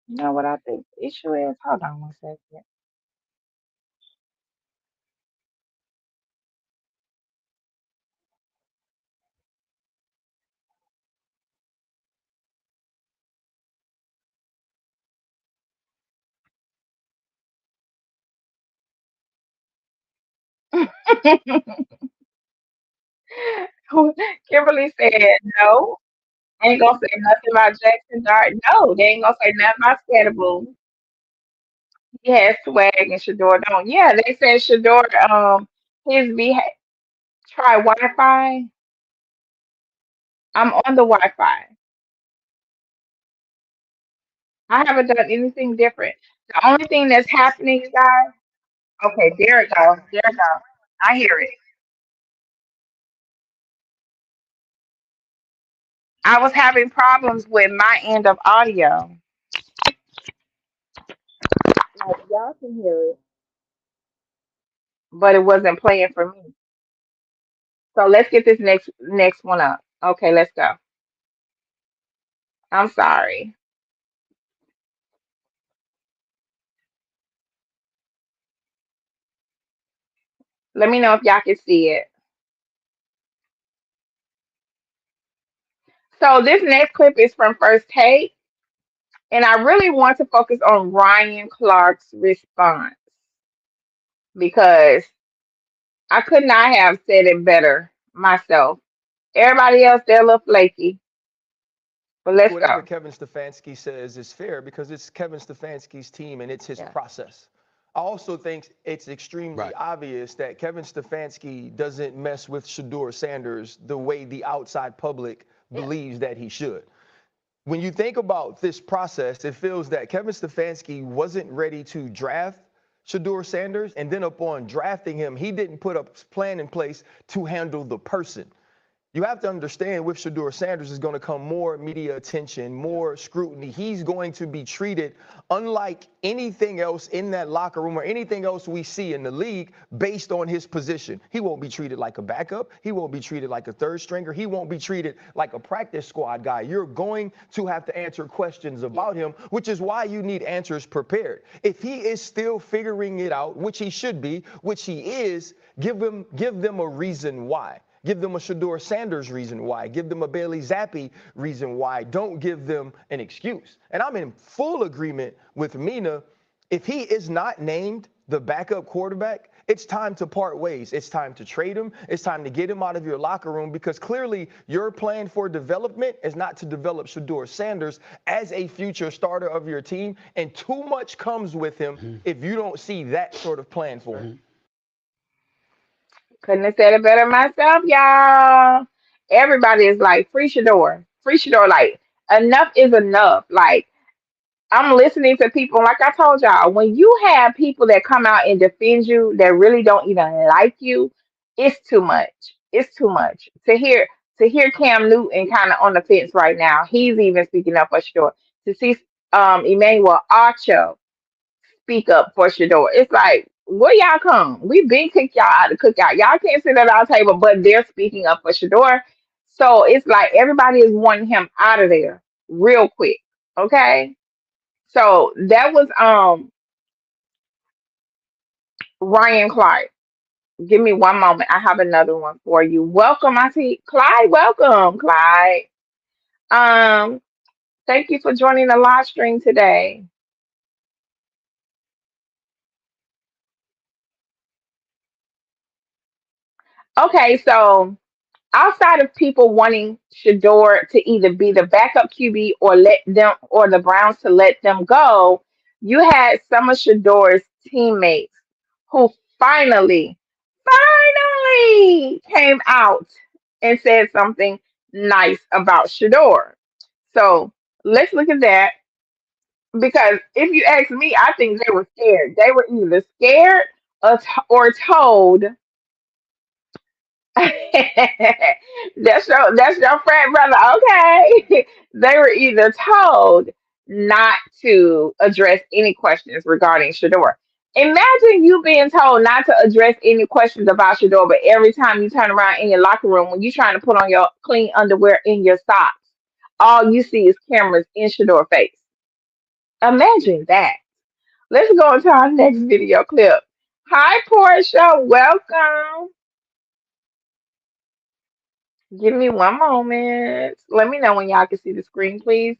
You know what I think the issue is? Hold on one second. Kimberly said no. Ain't gonna say nothing about Jackson Dart. No, they ain't gonna say nothing about Scatterboo. He has swag and Shedeur don't. Yeah, they said Shedeur his try Wi-Fi. I'm on the Wi-Fi. I haven't done anything different. The only thing that's happening, you guys. Okay, there it goes. There it goes. I hear it. I was having problems with my end of audio. Like y'all can hear it, but it wasn't playing for me. So let's get this next one up. Okay, let's go. I'm sorry. Let me know if y'all can see it. So this next clip is from First Take, and I really want to focus on Ryan Clark's response because I could not have said it better myself. Everybody else, they're a little flaky, but let's
Whatever
go.
Kevin Stefanski says is fair because it's Kevin Stefanski's team and it's his
Yeah.
process. I also think it's extremely
Right.
obvious that Kevin Stefanski doesn't mess with Shedeur Sanders the way the outside public
Yeah.
believes that he should. When you think about this process, it feels that Kevin Stefanski wasn't ready to draft Shedeur Sanders, and then upon drafting him, he didn't put a plan in place to handle the person. You have to understand with Shedeur Sanders is going to come more media attention, more scrutiny. He's going to be treated unlike anything else in that locker room or anything else we see in the league based on his position. He won't be treated like a backup. He won't be treated like a third stringer. He won't be treated like a practice squad guy. You're going to have to answer questions about him, which is why you need answers prepared. If he is still figuring it out, which he should be, which he is, give them a reason why. Give them a Shedeur Sanders reason why. Give them a Bailey Zappi reason why. Don't give them an excuse. And I'm in full agreement with Mina. If he is not named the backup quarterback, it's time to part ways. It's time to trade him. It's time to get him out of your locker room because clearly your plan for development is not to develop Shedeur Sanders as a future starter of your team. And too much comes with him if you don't see that sort of plan for him.
Couldn't have said it better myself, y'all. Everybody is like, free Shador. Free Shador. Like, enough is enough. Like, I'm listening to people, like I told y'all, when you have people that come out and defend you that really don't even like you, it's too much. It's too much. To hear Cam Newton kind of on the fence right now, he's even speaking up for sure. To see Emmanuel Archer speak up for Shador. It's like, where y'all come? We been kicked y'all out of the cookout. Y'all can't sit at our table, but they're speaking up for Shador. So it's like everybody is wanting him out of there real quick. Okay. So that was Ryan Clark. Give me one moment. I have another one for you. Welcome, I see Clyde. Welcome, Clyde. Um, thank you for joining the live stream today. Okay, so outside of people wanting Shedeur to either be the backup QB or let them or the Browns to let them go, you had some of Shedeur's teammates who finally, finally came out and said something nice about Shedeur. So let's look at that because if you ask me, I think they were scared. They were either scared or told that's your friend, brother. Okay. They were either told not to address any questions regarding Shador. Imagine you being told not to address any questions about Shador, but every time you turn around in your locker room when you're trying to put on your clean underwear in your socks, all you see is cameras in Shador's face. Imagine that. Let's go into our next video clip. Hi, Portia. Welcome. Give me one moment. Let me know when y'all can see the screen, please.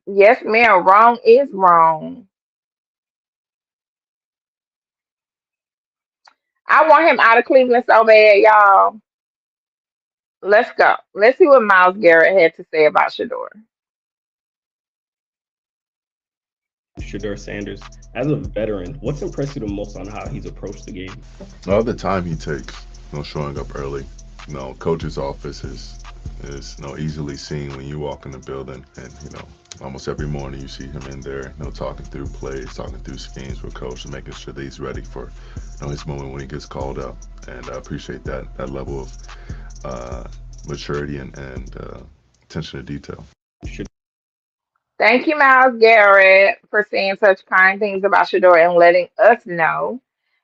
Yes, ma'am. Wrong is wrong. I want him out of Cleveland so bad, y'all. Let's go. Let's see what Miles Garrett had to say about Shador.
Shedeur Sanders, as a veteran, what's impressed you the most on how he's approached the game?
All the time he takes, showing up early. Coach's office is easily seen when you walk in the building, and almost every morning you see him in there, talking through plays, talking through schemes with coach, and making sure that he's ready for his moment when he gets called up. And I appreciate that level of maturity and attention to detail.
Thank you, Miles Garrett, for saying such kind things about Shador and letting us know.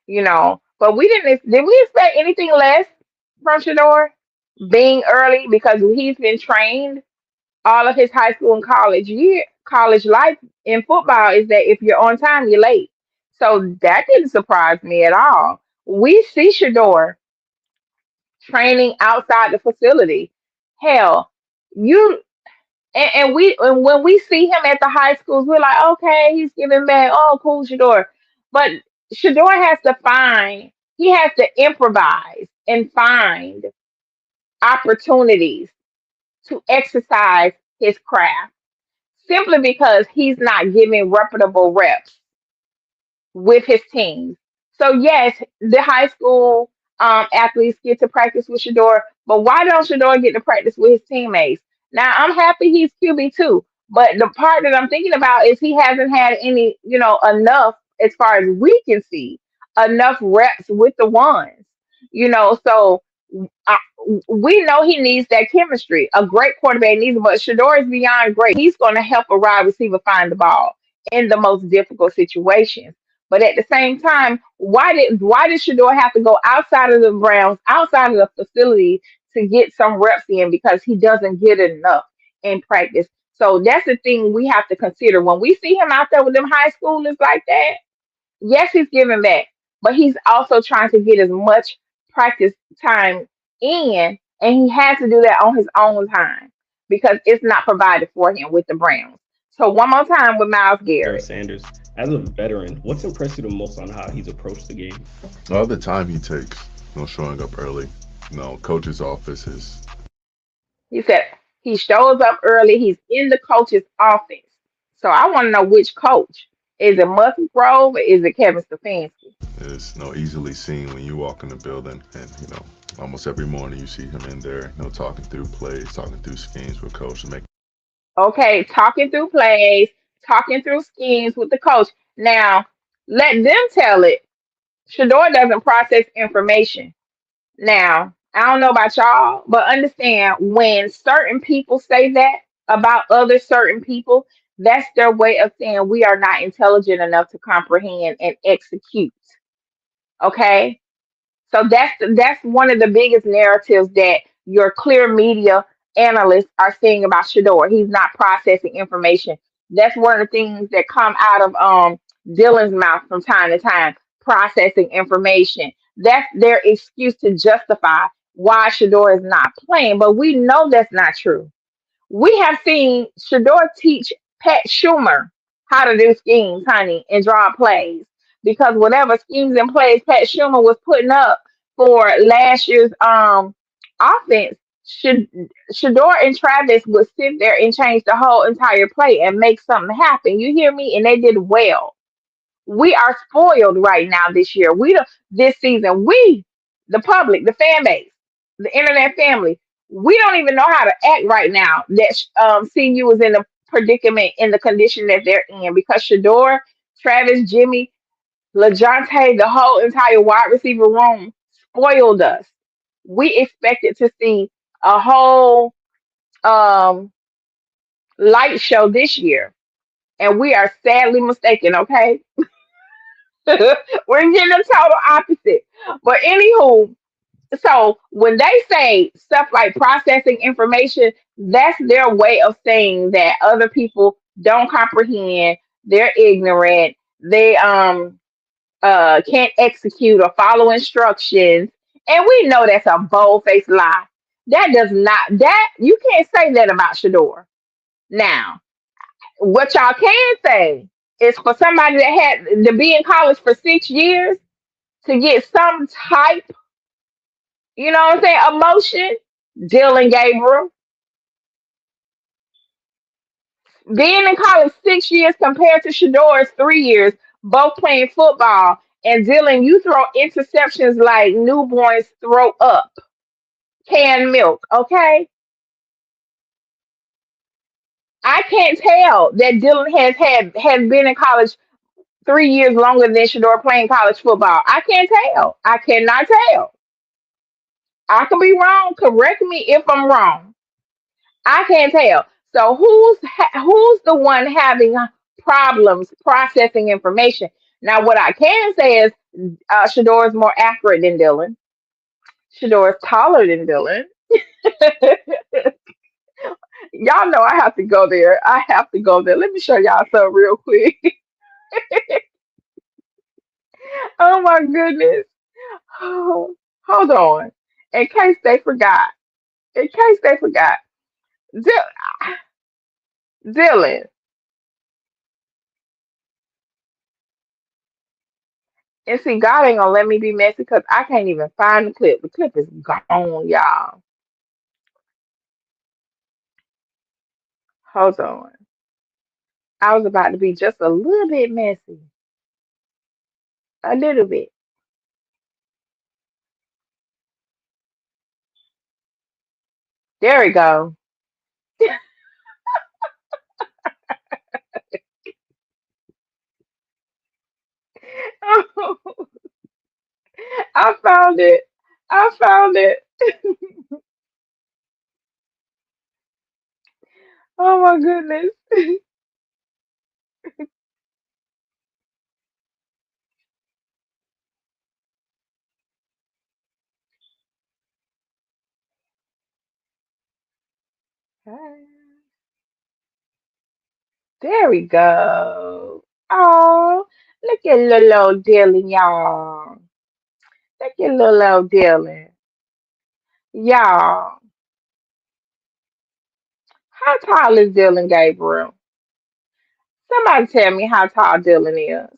But we did we expect anything less from Shador being early because he's been trained all of his high school and college life in football is that if you're on time, you're late. So that didn't surprise me at all. We see Shador training outside the facility. Hell, you and when we see him at the high schools, we're like, okay, he's giving back. Oh, cool, Shador. But Shador he has to improvise and find opportunities to exercise his craft simply because he's not giving reputable reps with his teams. So yes, the high school athletes get to practice with Shador, but why don't Shador get to practice with his teammates? Now I'm happy he's QB too, but the part that I'm thinking about is he hasn't had any, enough as far as we can see, enough reps with the ones, So I, we know he needs that chemistry. A great quarterback needs it, but Shador is beyond great. He's going to help a wide receiver find the ball in the most difficult situations. But at the same time, why did Shador have to go outside of the Browns, outside of the facility to get some reps in because he doesn't get enough in practice? So that's the thing we have to consider when we see him out there with them high schoolers like that. Yes, he's giving back, but he's also trying to get as much practice time in, and he has to do that on his own time because it's not provided for him with the Browns. So one more time with Miles
Shedeur
Garrett.
Sanders, as a veteran, what's impressed you the most on how he's approached the game?
All the time he takes, showing up early. Coach's office is.
He said he shows up early. He's in the coach's office. So I want to know which coach. Is it Musgrove or is it Kevin Stefanski?
Is easily seen when you walk in the building, and almost every morning you see him in there, talking through plays, talking through schemes with coach, and making.
Okay, talking through plays, talking through schemes with the coach. Now, let them tell it. Shador doesn't process information. Now, I don't know about y'all, but understand when certain people say that about other certain people, that's their way of saying we are not intelligent enough to comprehend and execute. Okay? So that's one of the biggest narratives that your clear media analysts are saying about Shador. He's not processing information. That's one of the things that come out of Dylan's mouth from time to time. Processing information. That's their excuse to justify why Shador is not playing. But we know that's not true. We have seen Shador teach Pat Schumer how to do schemes, honey, and draw plays. Because whatever schemes and plays Pat Schumer was putting up for last year's offense, should Shador and Travis would sit there and change the whole entire play and make something happen. You hear me? And they did well. We are spoiled right now this year. This season. We, the public, the fan base, the internet family, we don't even know how to act right now. That CU is in the predicament in the condition that they're in because Shador, Travis, Jimmy, LaJounte, the whole entire wide receiver room spoiled us. We expected to see a whole um, light show this year, and we are sadly mistaken. Okay, we're getting the total opposite. But anywho, so when they say stuff like processing information, that's their way of saying that other people don't comprehend, they're ignorant, they can't execute or follow instructions. And we know that's a bold faced lie. That does not that you can't say that about Shador. Now, what y'all can say is for somebody that had to be in college for 6 years to get some type, you know what I'm saying, emotion, Dylan Gabriel. Being in college 6 years compared to Shador's 3 years, both playing football. And Dylan, you throw interceptions like newborns throw up canned milk, okay? I can't tell that Dylan has been in college 3 years longer than Shador playing college football. I can't tell. I cannot tell. I could be wrong. Correct me if I'm wrong. I can't tell. So who's the one having problems processing information? Now, what I can say is Shador is more accurate than Dylan. Shador is taller than Dylan. Y'all know I have to go there. I have to go there. Let me show y'all something real quick. Oh my goodness. Oh, hold on. In case they forgot. In case they forgot. Dylan. And see, God ain't gonna let me be messy because I can't even find the clip. The clip is gone, y'all. Hold on. I was about to be just a little bit messy. A little bit. There we go. I found it. I found it. Oh my goodness. There we go. Oh, look at little old Dylan, y'all. Look at little old Dylan. Y'all, how tall is Dylan Gabriel? Somebody tell me how tall Dylan is.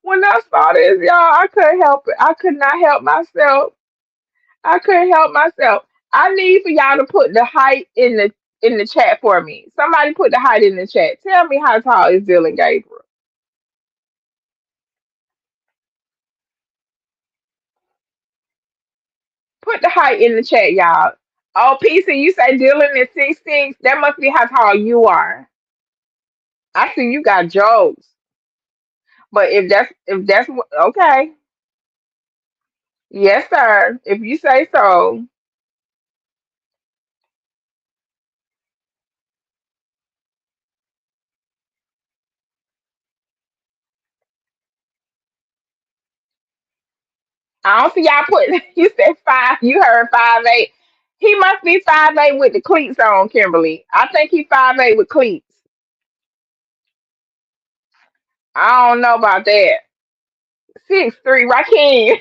When I saw this, y'all, I couldn't help it. I could not help myself. I couldn't help myself. I need for y'all to put the height in the chat for me. Somebody put the height in the chat. Tell me how tall is Dylan Gabriel. Put the height in the chat, y'all. Oh, PC, you say Dylan is 6'6". That must be how tall you are. I see you got jokes. But okay. Yes, sir. If you say so. I don't see y'all put you said five, you heard 5'8". He must be 5'8" with the cleats on, Kimberly. I think he 5'8" with cleats. I don't know about that. 6'3", Raheem.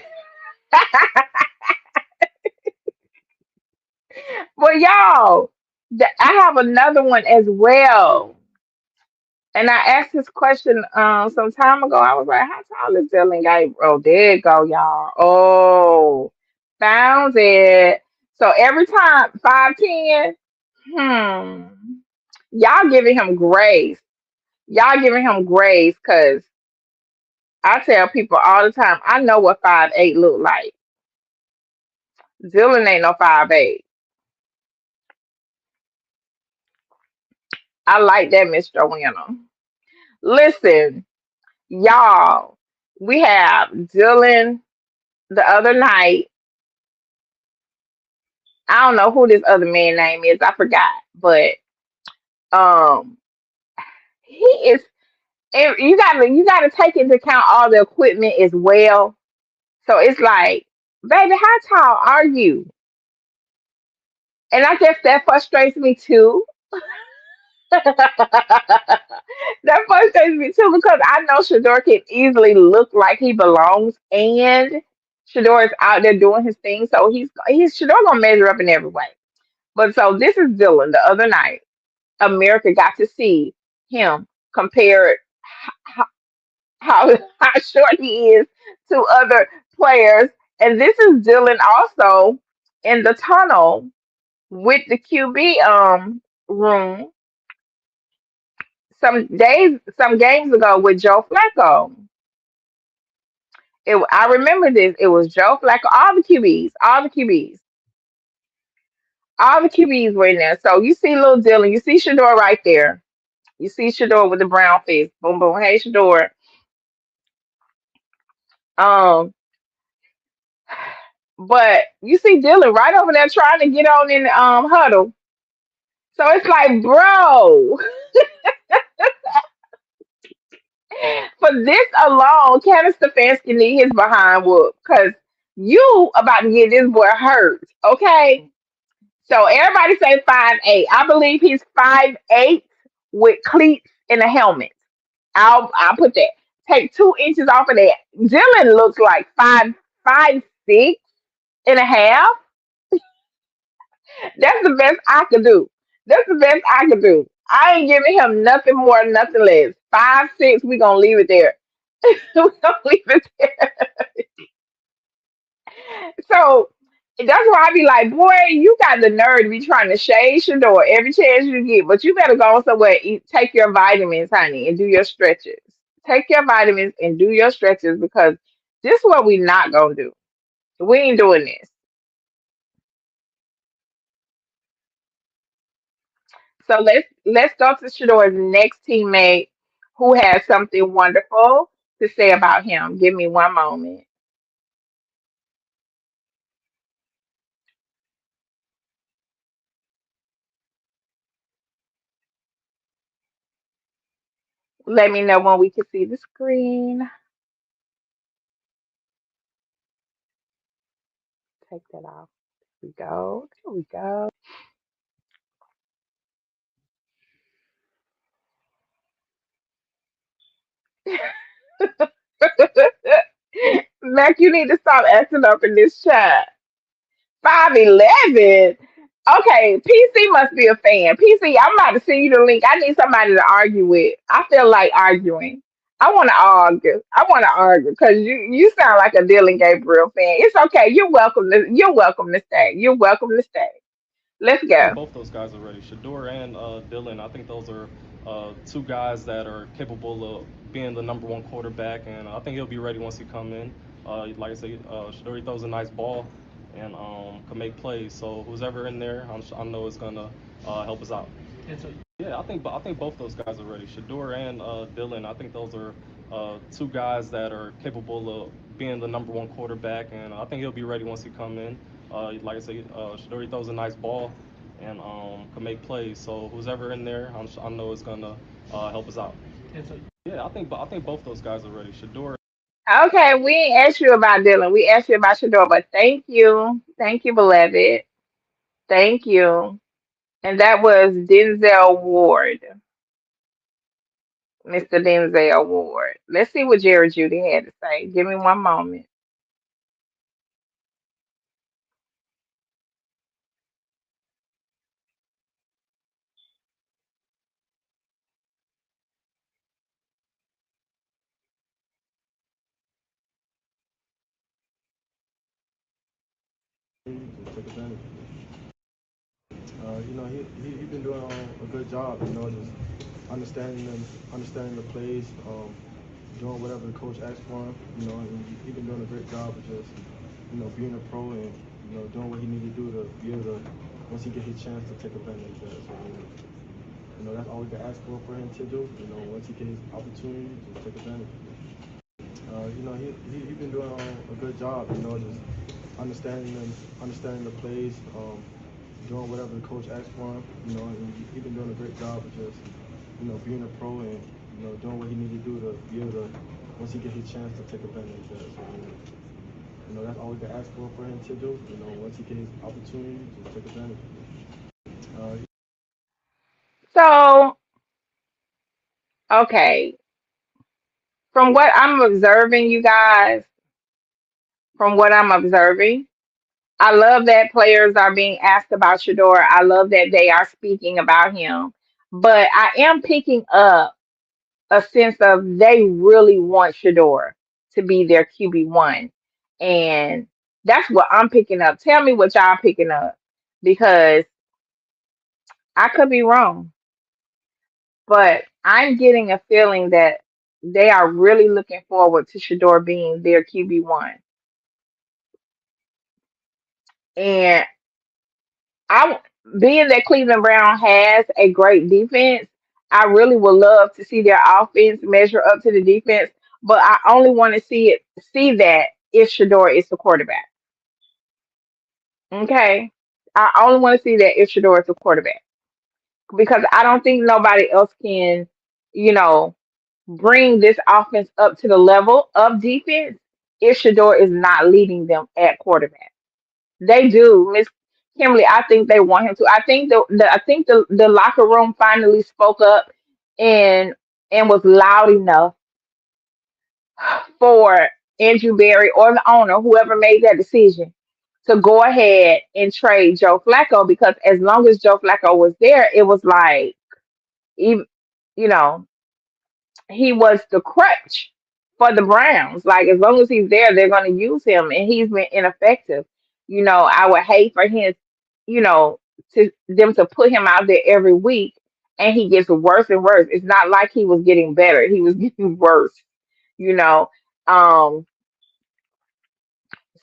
y'all, I have another one as well. And I asked this question some time ago. I was like, how tall is Dylan Gabriel? Oh, there you go, y'all. Oh, found it. So every time 5'10", hmm. Y'all giving him grace. Y'all giving him grace because I tell people all the time, I know what 5'8" look like. Dylan ain't no 5'8". I like that, Miss Joanna. Listen, y'all, we have Dylan the other night. I don't know who this other man name is. I forgot, but um, he is. And you gotta take into account all the equipment as well. So it's like, baby, how tall are you? And I guess that frustrates me too. That frustrates me too because I know Shedeur can easily look like he belongs, and Shedeur is out there doing his thing, so he's Shedeur gonna measure up in every way. But so this is Dylan. The other night, America got to see him compare how how short he is to other players, and this is Dylan also in the tunnel with the QB room some games ago with Joe Flacco. I remember this. It was Joe Flacco, all the QBs were in there. So you see little Dylan, you see Shador right there. You see Shador with the brown face. Boom, boom. Hey, Shador. Um, but you see Dylan right over there trying to get on in the huddle. So it's like, bro, for this alone, Kevin Stefanski need his behind whoop because you about to get this boy hurt. Okay. So everybody say 5'8". I believe he's 5'8" with cleats and a helmet. I'll put that. Take 2 inches off of that. Dylan looks like 5'6.5". That's the best I could do. That's the best I could do. I ain't giving him nothing more, nothing less. 5'6". We gonna leave it there. We gonna leave it there. So that's why I be like, boy, you got the nerve to be trying to shade Shador every chance you get, but you better go somewhere, eat, take your vitamins, honey, and do your stretches. Take your vitamins and do your stretches because this is what we not gonna do. We ain't doing this. So let's go to Shador's next teammate who has something wonderful to say about him. Give me one moment. Let me know when we can see the screen. Take that off. There we go. There we go. Mac, you need to stop acting up in this chat. 5'11". Okay, PC must be a fan. PC, I'm about to send you the link. I need somebody to argue with. I feel like arguing. I want to argue. I want to argue because you sound like a Dylan Gabriel fan. It's okay. You're welcome to stay. You're welcome to stay. Let's
I think
go.
both those guys are ready. Shador and Dylan. I think those are two guys that are capable of being the number one quarterback, and I think he'll be ready once he come in. Like I say, Shador throws a nice ball and can make plays. So who's ever in there, I know is gonna help us out. Yeah, I think both those guys are ready. Shador and Dylan. I think those are two guys that are capable of being the number one quarterback, and I think he'll be ready once he come in. Like I say, Shador throws a nice ball and can make plays. So who's ever in there, I know is gonna help us out. Yeah, I think both those guys are ready. Shador.
Okay, we ain't asked you about Dylan. We asked you about Shador, but thank you. Thank you, beloved. Thank you. And that was Denzel Ward, Mr. Denzel Ward. Let's see what Jerry Judy had to say. Give me one moment.
to take advantage of it. He been doing a good job, just understanding the plays, doing whatever the coach asks for him, and he been doing a great job of just, being a pro and, doing what he needs to do to be able to, once he get his chance to take advantage of that. So, that's all we can ask for him to do, once he get his opportunity to take advantage of it. He been doing a good job, just understanding the plays, doing whatever the coach asks for him, and he been doing a great job of just, being a pro and, doing what he needs to do to be able to, once he get his chance to take advantage of that. So, that's all we can ask for him to do, once he get his opportunity to take advantage of it.
So, okay, from what I'm observing, you guys, from what I'm observing, I love that players are being asked about Shedeur. I love that they are speaking about him. But I am picking up a sense of they really want Shedeur to be their QB1. And that's what I'm picking up. Tell me what y'all picking up because I could be wrong, but I'm getting a feeling that they are really looking forward to Shedeur being their QB1. And I, being that Cleveland Brown has a great defense, I really would love to see their offense measure up to the defense. But I only want to see that if Shador is the quarterback. Okay, I only want to see that if Shador is the quarterback because I don't think nobody else can, you know, bring this offense up to the level of defense if Shador is not leading them at quarterback. They do, Miss Kimberly. I think they want him to. I think the locker room finally spoke up and was loud enough for Andrew Berry or the owner, whoever made that decision, to go ahead and trade Joe Flacco because as long as Joe Flacco was there, it was like even you know he was the crutch for the Browns. Like as long as he's there, they're going to use him, and he's been ineffective. I would hate for him, you know, to them to put him out there every week, and he gets worse and worse. It's not like he was getting better; he was getting worse. You know. Um,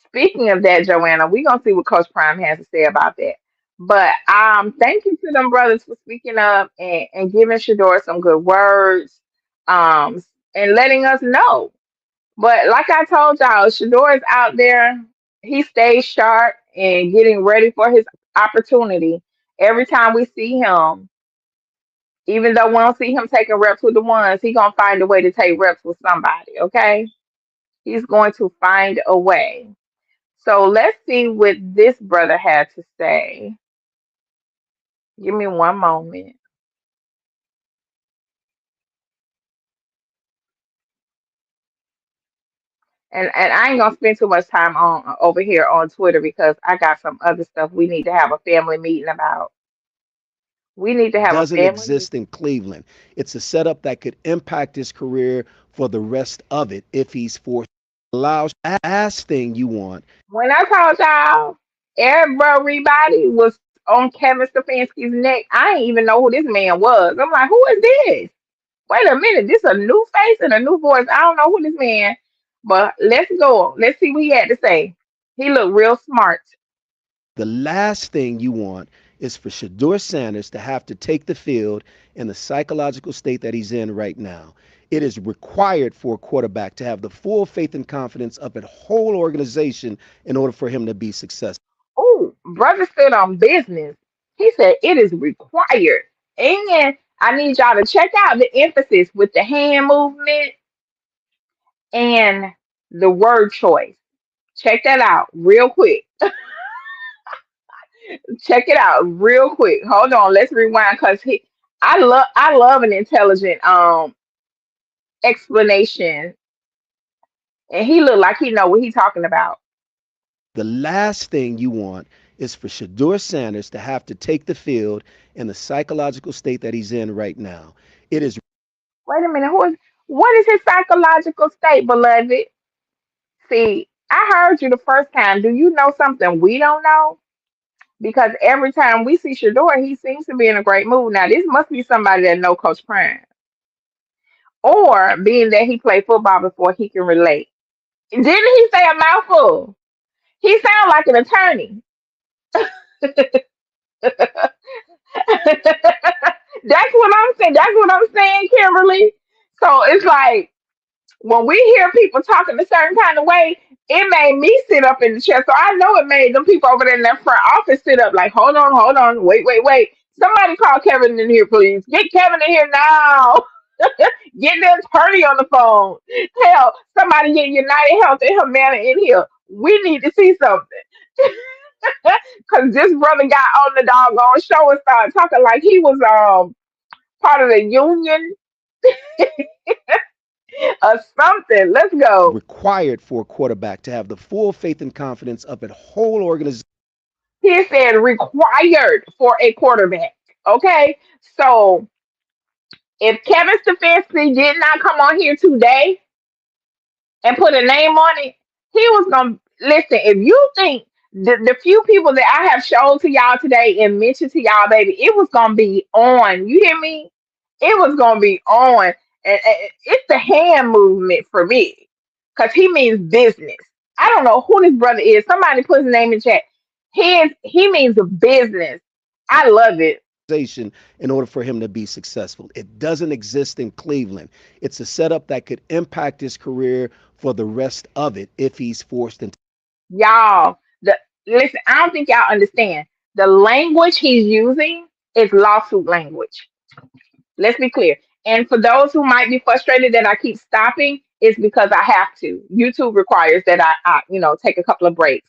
Speaking of that, Joanna, we're gonna see what Coach Prime has to say about that. But thank you to them brothers for speaking up and giving Shador some good words, um, and letting us know. But like I told y'all, Shador is out there. He stays sharp and getting ready for his opportunity. Every time we see him, even though we don't see him taking reps with the ones, he gonna find a way to take reps with somebody. Okay, he's going to find a way. So let's see what this brother had to say. Give me one moment. And I ain't gonna spend too much time on over here on Twitter because I got some other stuff we need to have a family meeting about. We need to have a family meeting. When I told y'all everybody was on Kevin Stefanski's neck, I didn't even know who this man was. I'm like, who is this? Wait a minute, this a new face and a new voice. I don't know who this man, but let's go. Let's see what he had to say. He looked real smart. Oh, brother stood on business. He said it is required. And I need y'all to check out the emphasis with the hand movement and the word choice. Check that out real quick. Check it out real quick. Hold on, let's rewind because I love an intelligent explanation, and he looked like he know what he talking about. Wait a minute, what is his psychological state, beloved? See, I heard you the first time. Do you know something we don't know? Because every time we see Shador, he seems to be in a great mood. Now, this must be somebody that know Coach Prime, or being that he played football before, he can relate. Didn't he say a mouthful? He sounds like an attorney. That's what I'm saying. That's what I'm saying, Kimberly. So it's like when we hear people talking a certain kind of way, it made me sit up in the chair. So I know it made them people over there in that front office sit up like, hold on, wait, wait, wait. Somebody call Kevin in here, please. Get Kevin in here now. Get the attorney on the phone. Hell, somebody get United Health and Humana in here. We need to see something. Cause this brother got on the doggone show and started talking like he was part of the union or something. Let's go.
Required for a quarterback to have the full faith and confidence of a whole organization.
He said required for a quarterback. Okay. So if Kevin Stefanski did not come on here today and put a name on it, he was gonna listen. If you think the few people that I have shown to y'all today and mentioned to y'all, baby, it was gonna be on. You hear me? It was gonna be on, and it's the hand movement for me, cause he means business. I don't know who this brother is. Somebody put his name in chat. He means business. I love it.
In order for him to be successful. It doesn't exist in Cleveland. It's a setup that could impact his career for the rest of it if he's forced into.
Y'all, listen, I don't think y'all understand. The language he's using is lawsuit language. Let's be clear. And for those who might be frustrated that I keep stopping, it's because I have to. YouTube requires that I take a couple of breaks.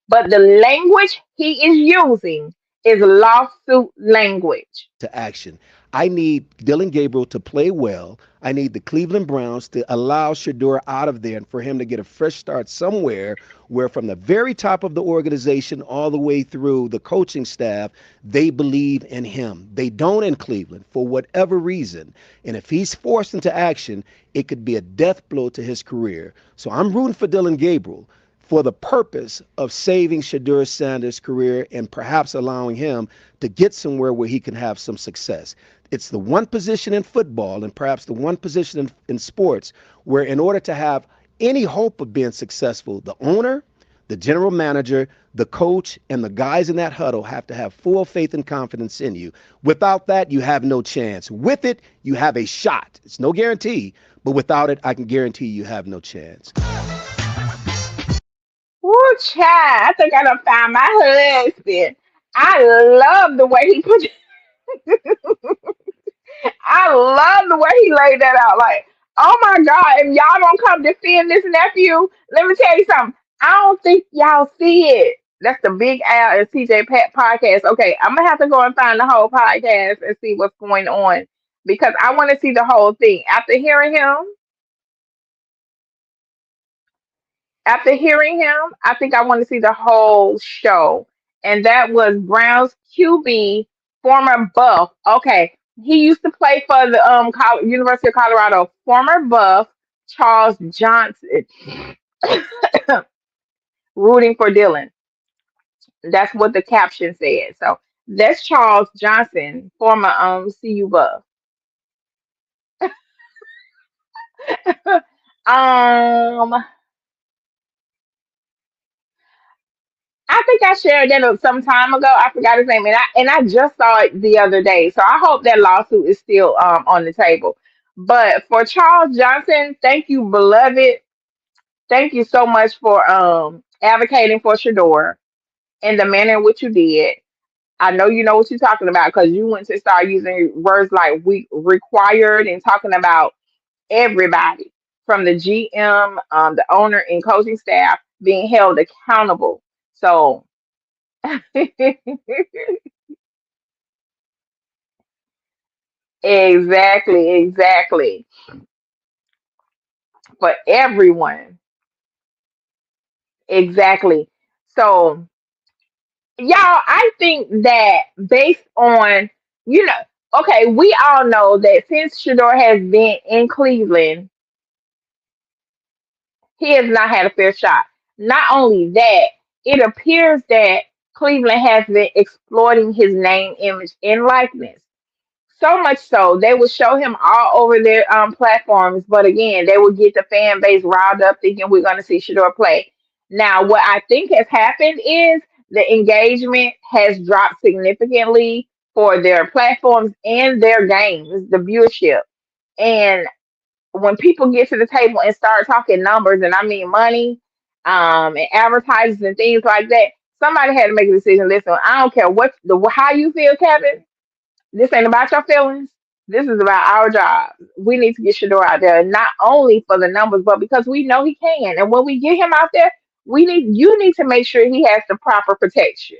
But the language he is using is lawsuit language.
To action. I need Dylan Gabriel to play well. I need the Cleveland Browns to allow Shedeur out of there and for him to get a fresh start somewhere where from the very top of the organization all the way through the coaching staff, they believe in him. They don't in Cleveland for whatever reason. And if he's forced into action, it could be a death blow to his career. So I'm rooting for Dylan Gabriel for the purpose of saving Shedeur Sanders' career and perhaps allowing him to get somewhere where he can have some success. It's the one position in football and perhaps the one position in sports where in order to have any hope of being successful, the owner, the general manager, the coach, and the guys in that huddle have to have full faith and confidence in you. Without that, you have no chance. With it, you have a shot. It's no guarantee, but without it, I can guarantee you have no chance.
Woo, child. I think I done found my husband. I love the way he put I love the way he laid that out. Like, oh my God, if y'all don't come defend this nephew, let me tell you something. I don't think y'all see it. That's the Big Al and CJ Pat podcast. Okay, I'm gonna have to go and find the whole podcast and see what's going on because I want to see the whole thing. After hearing him, I think I want to see the whole show. And that was Brown's QB, former Buff. Okay, he used to play for the University of Colorado. Former Buff Charles Johnson, rooting for Dylan. That's what the caption said. So that's Charles Johnson, former CU Buff. um, I think I shared that some time ago. I forgot his name, and I just saw it the other day. So I hope that lawsuit is still on the table. But for Charles Johnson, thank you, beloved. Thank you so much for advocating for Shador and the manner in which you did. I know you know what you're talking about because you went to start using words like we required and talking about everybody from the GM, the owner, and coaching staff being held accountable. So exactly. For everyone. Exactly. So, y'all, I think that based on, you know, okay, we all know that since Shador has been in Cleveland, he has not had a fair shot. Not only that, it appears that Cleveland has been exploiting his name, image, and likeness. So much so, they would show him all over their platforms, but again, they would get the fan base riled up thinking we're going to see Shador play. Now, what I think has happened is the engagement has dropped significantly for their platforms and their games, the viewership. And when people get to the table and start talking numbers, and I mean money, and advertisers and things like that, somebody had to make a decision. Listen, I don't care what the how you feel, Kevin. This ain't about your feelings. This is about our job. We need to get Shador out there, not only for the numbers, but because we know he can. And when we get him out there, you need to make sure he has the proper protection,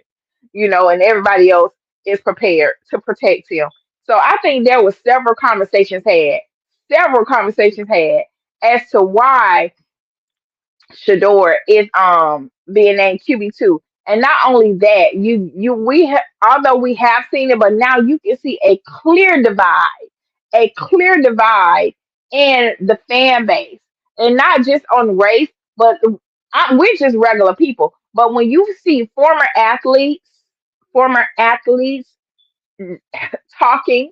and everybody else is prepared to protect him. So I think there was several conversations had as to why Shador is being named QB2. And not only that, although we have seen it, but now you can see a clear divide in the fan base, and not just on race, but we're just regular people. But when you see former athletes talking,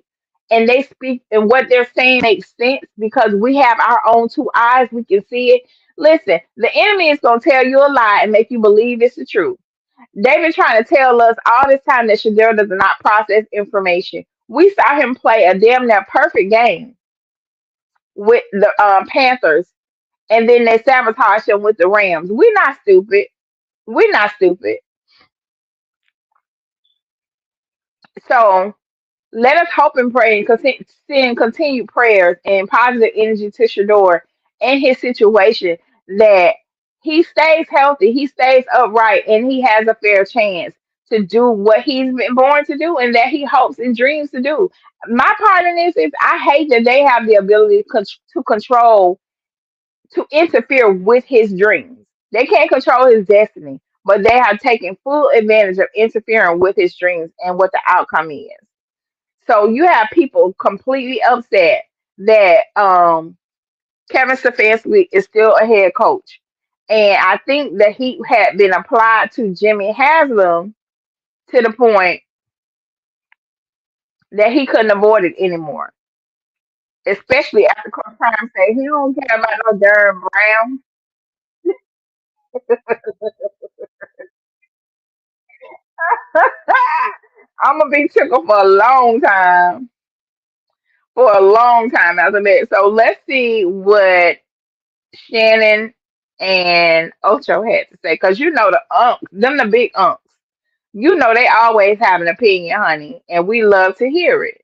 and they speak, and what they're saying makes sense because we have our own two eyes, we can see it. Listen, the enemy is going to tell you a lie and make you believe it's the truth. They've been trying to tell us all this time that Shadell does not process information. We saw him play a damn near perfect game with the Panthers, and then they sabotaged him with the Rams. We're not stupid. We're not stupid. So let us hope and pray and send continued prayers and positive energy to Shador and his situation, that he stays healthy, he stays upright, and he has a fair chance to do what he's been born to do and that he hopes and dreams to do. My part in this is I hate that they have the ability to control, to interfere with his dreams. They can't control his destiny, but they have taken full advantage of interfering with his dreams and what the outcome is. So you have people completely upset that Kevin Stefanski is still a head coach. And I think that he had been applied to Jimmy Haslam to the point that he couldn't avoid it anymore. Especially after Coach Prime said he don't care about no Durham Brown. I'm gonna be tickled for a long time. For a long time after that. So let's see what Shannon and Ocho had to say, because the unks, them the big unks. They always have an opinion, honey, and we love to hear it.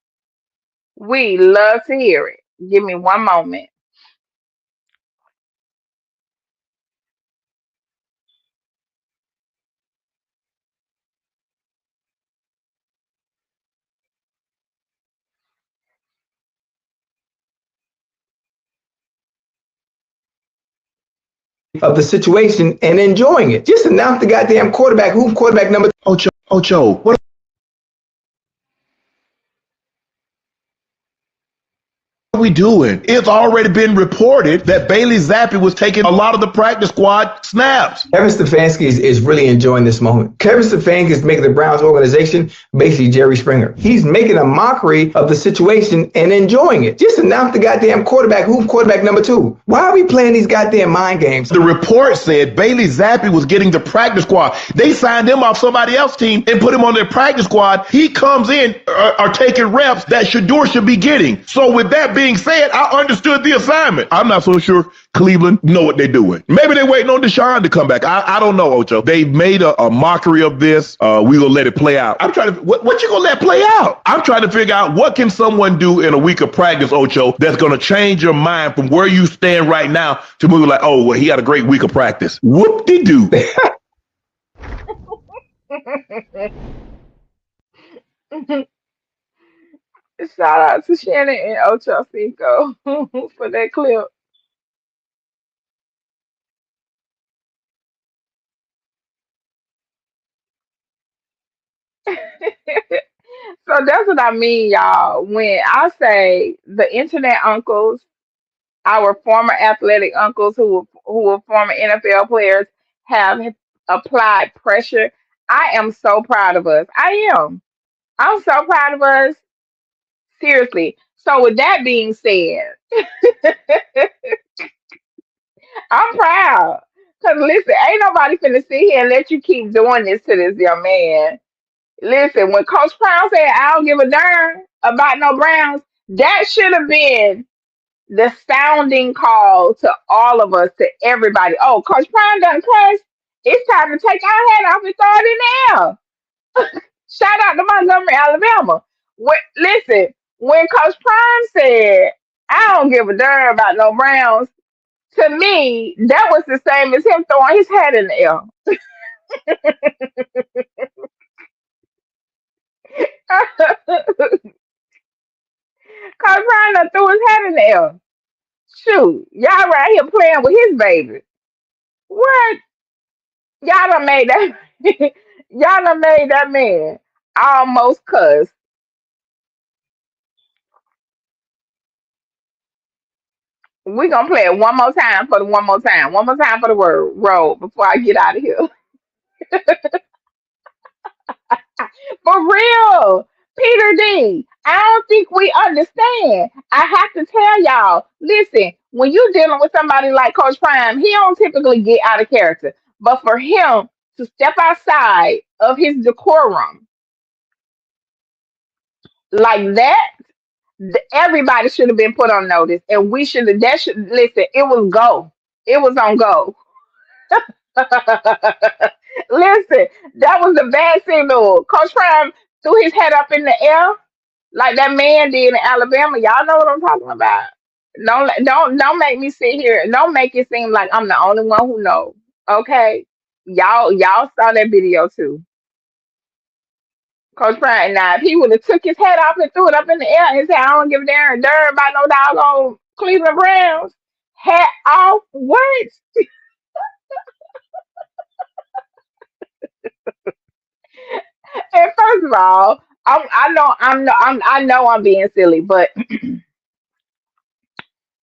We love to hear it. Give me one moment.
Of the situation and enjoying it. Just announce the goddamn quarterback, who's quarterback number.
Ocho, what are we doing? It's already been reported that Bailey Zappi was taking a lot of the practice squad snaps.
Kevin Stefanski is really enjoying this moment. Kevin Stefanski is making the Browns organization basically Jerry Springer. He's making a mockery of the situation and enjoying it. Just announce the goddamn quarterback, who's quarterback number 2. Why are we playing these goddamn mind games?
The report said Bailey Zappi was getting the practice squad. They signed him off somebody else's team and put him on their practice squad. He comes in are taking reps that Shedeur should be getting. So with that being said, I understood the assignment. I'm not so sure Cleveland know what they're doing. Maybe they're waiting on Deshaun to come back. I don't know, Ocho. They've made a mockery of this. We gonna let it play out. I'm trying to what you gonna let play out? I'm trying to figure out what can someone do in a week of practice, Ocho, that's gonna change your mind from where you stand right now to move like, oh, well, he had a great week of practice. Whoop-de-doo.
Shout out to Shannon and Ocho Cinco for that clip. So that's what I mean, y'all. When I say the internet uncles, our former athletic uncles who were former NFL players, have applied pressure. I am so proud of us. I am. I'm so proud of us. Seriously. So with that being said, I'm proud. Cause listen, ain't nobody finna sit here and let you keep doing this to this young man. Listen, when Coach Brown said I don't give a darn about no Browns, that should have been the sounding call to all of us, to everybody. Oh, Coach Prime done cuss. It's time to take our hat off and throw it in the air. Shout out to Montgomery, Alabama. Listen, when Coach Prime said, I don't give a darn about no Browns, to me, that was the same as him throwing his hat in the air. Coach Prime done threw his hat in the air. Shoot, y'all right here playing with his baby. What? Y'all done made that y'all done made that man almost cuss. We gonna play it one more time for the one more time. One more time for the word roll before I get out of here. For real. Peter D, I don't think we understand. I have to tell y'all, listen, when you dealing with somebody like Coach Prime, he don't typically get out of character. But for him to step outside of his decorum like that, everybody should have been put on notice, and we should have. That should listen. It was go. It was on go. Listen, that was the bad signal. Coach Prime threw his head up in the air like that man did in Alabama. Y'all know what I'm talking about. Don't make me sit here. Don't make it seem like I'm the only one who knows. Okay, y'all saw that video too. Coach Bryant, now if he would have took his head off and threw it up in the air and said, I don't give a darn about no doggone Cleveland Browns, hat off, what? And first of all, I know I'm being silly, but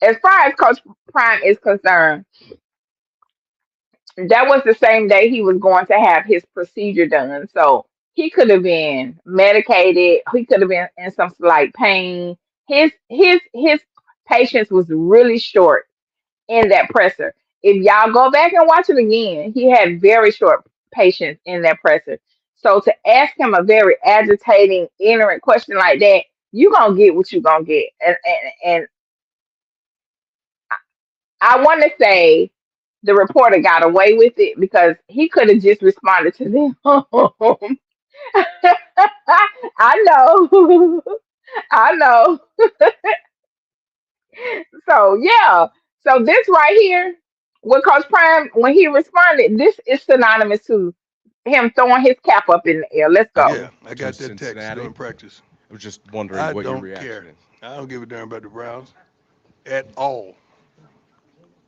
as far as Coach Prime is concerned, that was the same day he was going to have his procedure done. So he could have been medicated. He could have been in some slight pain. His patience was really short in that presser. If y'all go back and watch it again, he had very short patience in that presser. So to ask him a very agitating, ignorant question like that, you gonna get what you gonna get. And I want to say the reporter got away with it because he could have just responded to them. I know, I know. So yeah, so this right here, with Coach Prime, when he responded, this is synonymous to him throwing his cap up in the air. Let's go.
Yeah, I got that text during practice.
I was just wondering
I
what your
don't
reaction
care.
is.
I don't give a damn about the Browns at all.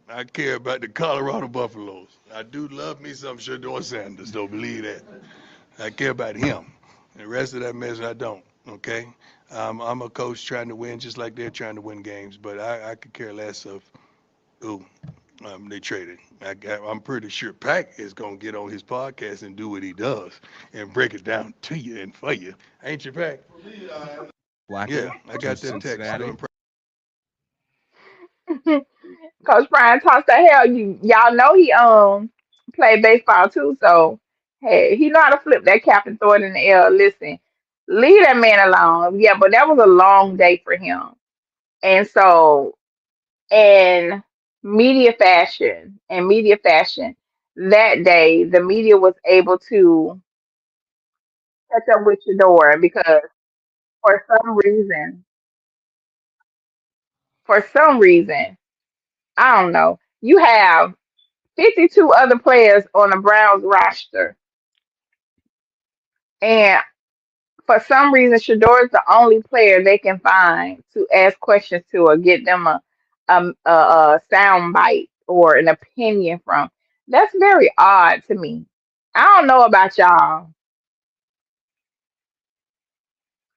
I care about the Colorado Buffaloes. I do love me some Shedeur Sanders, don't believe that. I care about him. The rest of that mess, I don't. Okay, I'm a coach trying to win, just like they're trying to win games. But I could care less of who they traded. I'm pretty sure Pack is gonna get on his podcast and do what he does and break it down to you and for you. Ain't you, Pack? Yeah,
Blackman
I
from
got that text
Cincinnati.
during practice.
Coach Prime talks to hell. Y'all know he played baseball too, so hey, he know how to flip that cap and throw it in the air. Listen, leave that man alone. Yeah, but that was a long day for him. And so in media fashion, that day the media was able to catch up with Shador because for some reason, for some reason, I don't know, you have 52 other players on the Browns roster, and for some reason, Shador is the only player they can find to ask questions to or get them a sound bite or an opinion from. That's very odd to me. I don't know about y'all.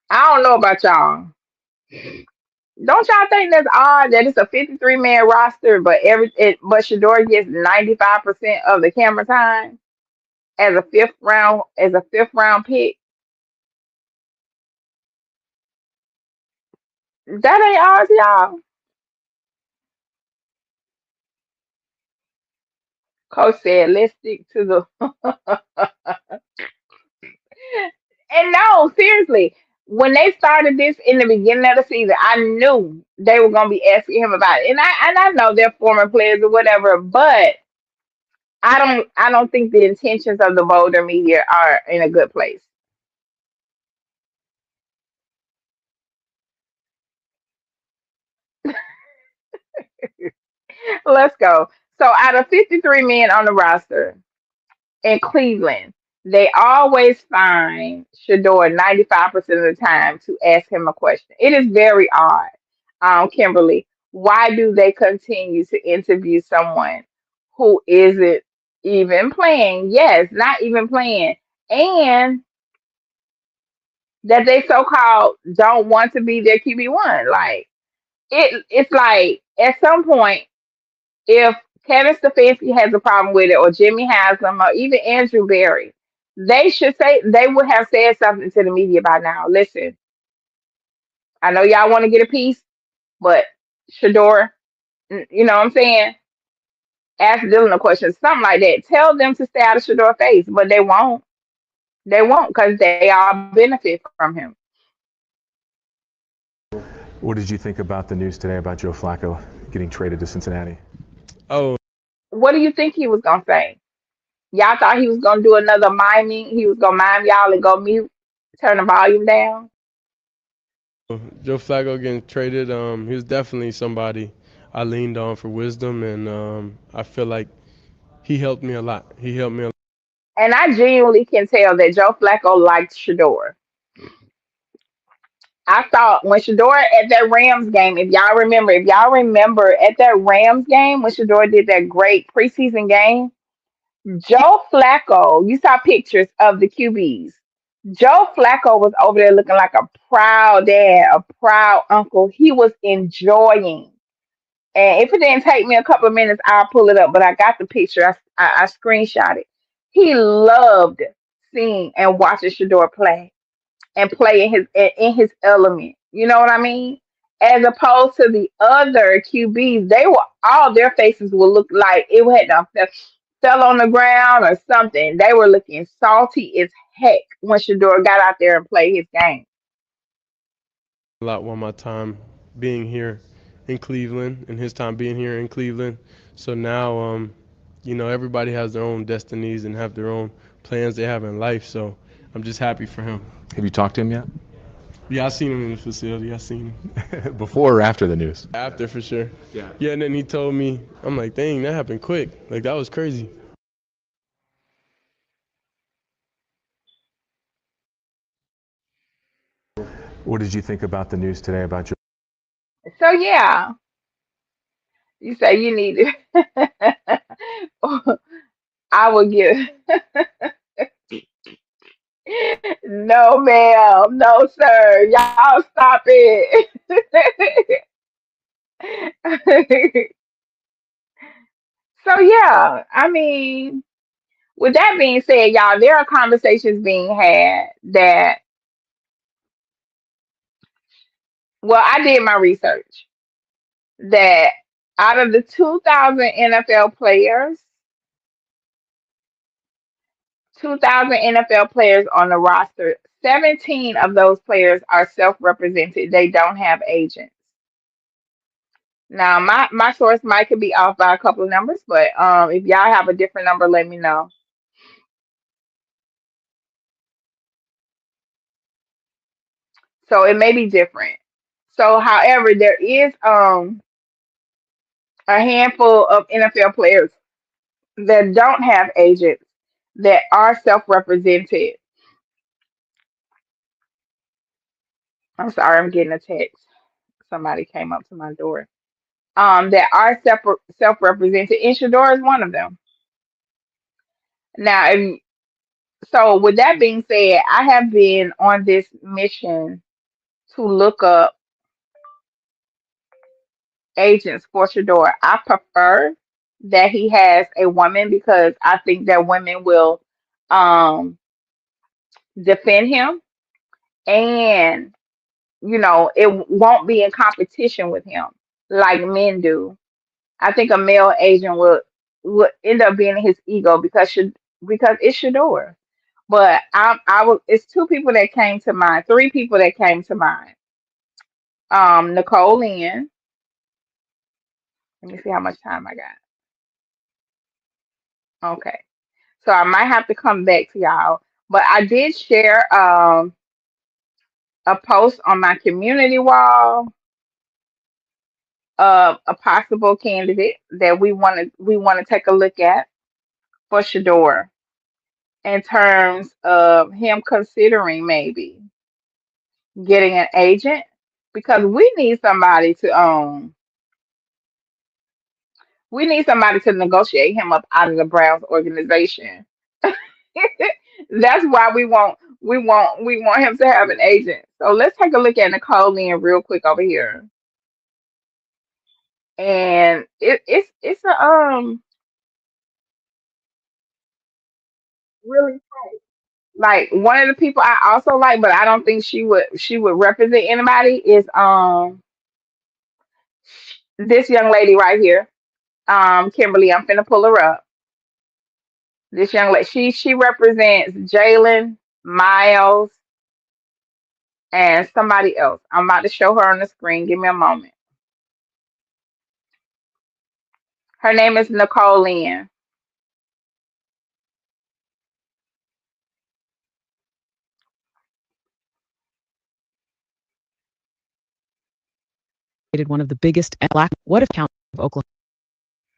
I don't know about y'all. Don't y'all think that's odd that it's a 53-man roster, but but Shedeur gets 95% of the camera time as a fifth round pick? That ain't ours, y'all. Coach said, let's stick to the. And no, seriously, when they started this in the beginning of the season, I knew they were gonna be asking him about it. And I know they're former players or whatever, but I don't think the intentions of the Boulder media are in a good place. Let's go. So out of 53 men on the roster in Cleveland, they always find Shador 95% of the time to ask him a question. It is very odd, Kimberly. Why do they continue to interview someone who isn't even playing? Yes, not even playing. And that they so called don't want to be their QB1. Like it's like at some point if Kevin Stefanski has a problem with it, or Jimmy Haslam, or even Andrew Berry, they would have said something to the media by now. Listen, I know y'all want to get a piece, but Shador, you know what I'm saying? Ask Dylan a question, something like that. Tell them to stay out of Shador's face, but they won't. They won't because they all benefit from him.
What did you think about the news today about Joe Flacco getting traded to Cincinnati?
Oh,
What do you think he was gonna say? Y'all thought he was gonna do another miming. He was gonna mime y'all and go mute, turn the volume down.
Joe Flacco getting traded. He was definitely somebody I leaned on for wisdom, and I feel like he helped me a lot. He helped me a lot.
And I genuinely can tell that Joe Flacco liked Shador. I thought when Shador at that Rams game, if y'all remember at that Rams game when Shador did that great preseason game, Joe Flacco, you saw pictures of the QBs. Joe Flacco was over there looking like a proud dad, a proud uncle. He was enjoying. And if it didn't take me a couple of minutes, I'll pull it up. But I got the picture. I screenshot it. He loved seeing and watching Shador play and play in his element. You know what I mean? As opposed to the other QBs, they were all their faces would look like it had fell on the ground or something. They were looking salty as heck when Shador got out there and played his game.
A lot while my time being here in Cleveland and his time being here in Cleveland. So now, everybody has their own destinies and have their own plans they have in life. So I'm just happy for him.
Have you talked to him yet?
Yeah, I seen him in the facility. I seen him
Before or after the news?
after for sure.
Yeah.
Yeah, and then he told me, I'm like, dang, that happened quick. Like that was crazy.
What did you think about the news today about Joe?
So yeah, you say you need it. I would give. No, ma'am. No, sir. Y'all stop it. So yeah, I mean, with that being said, y'all, there are conversations being had that, well, I did my research that out of the 2,000 NFL players, 2,000 NFL players on the roster, 17 of those players are self-represented. They don't have agents. Now, my source might could be off by a couple of numbers, but if y'all have a different number, let me know. So it may be different. So, however, there is a handful of NFL players that don't have agents that are self-represented. I'm sorry, I'm getting a text. Somebody came up to my door. That are separate self-represented, and Shador is one of them. Now, so with that being said, I have been on this mission to look up agents for Shedeur. I prefer that he has a woman because I think that women will um defend him, and it won't be in competition with him like men do. I think a male agent would end up being in his ego because it's Shedeur. But it's two people that came to mind, three people that came to mind. Nicole Lynn. Let me see how much time I got. Okay. So I might have to come back to y'all. But I did share a post on my community wall of a possible candidate that we want to take a look at for Shedeur in terms of him considering maybe getting an agent because we need somebody to negotiate him up out of the Browns organization. That's why we want him to have an agent. So let's take a look at Nicole Lynn real quick over here. And it's a really like one of the people I also like, but I don't think she would represent anybody is this young lady right here. Kimberly, I'm finna pull her up. This young lady, she represents Jalen, Miles, and somebody else. I'm about to show her on the screen. Give me a moment. Her name is Nicole Lynn.
One of the biggest black what if count of Oklahoma.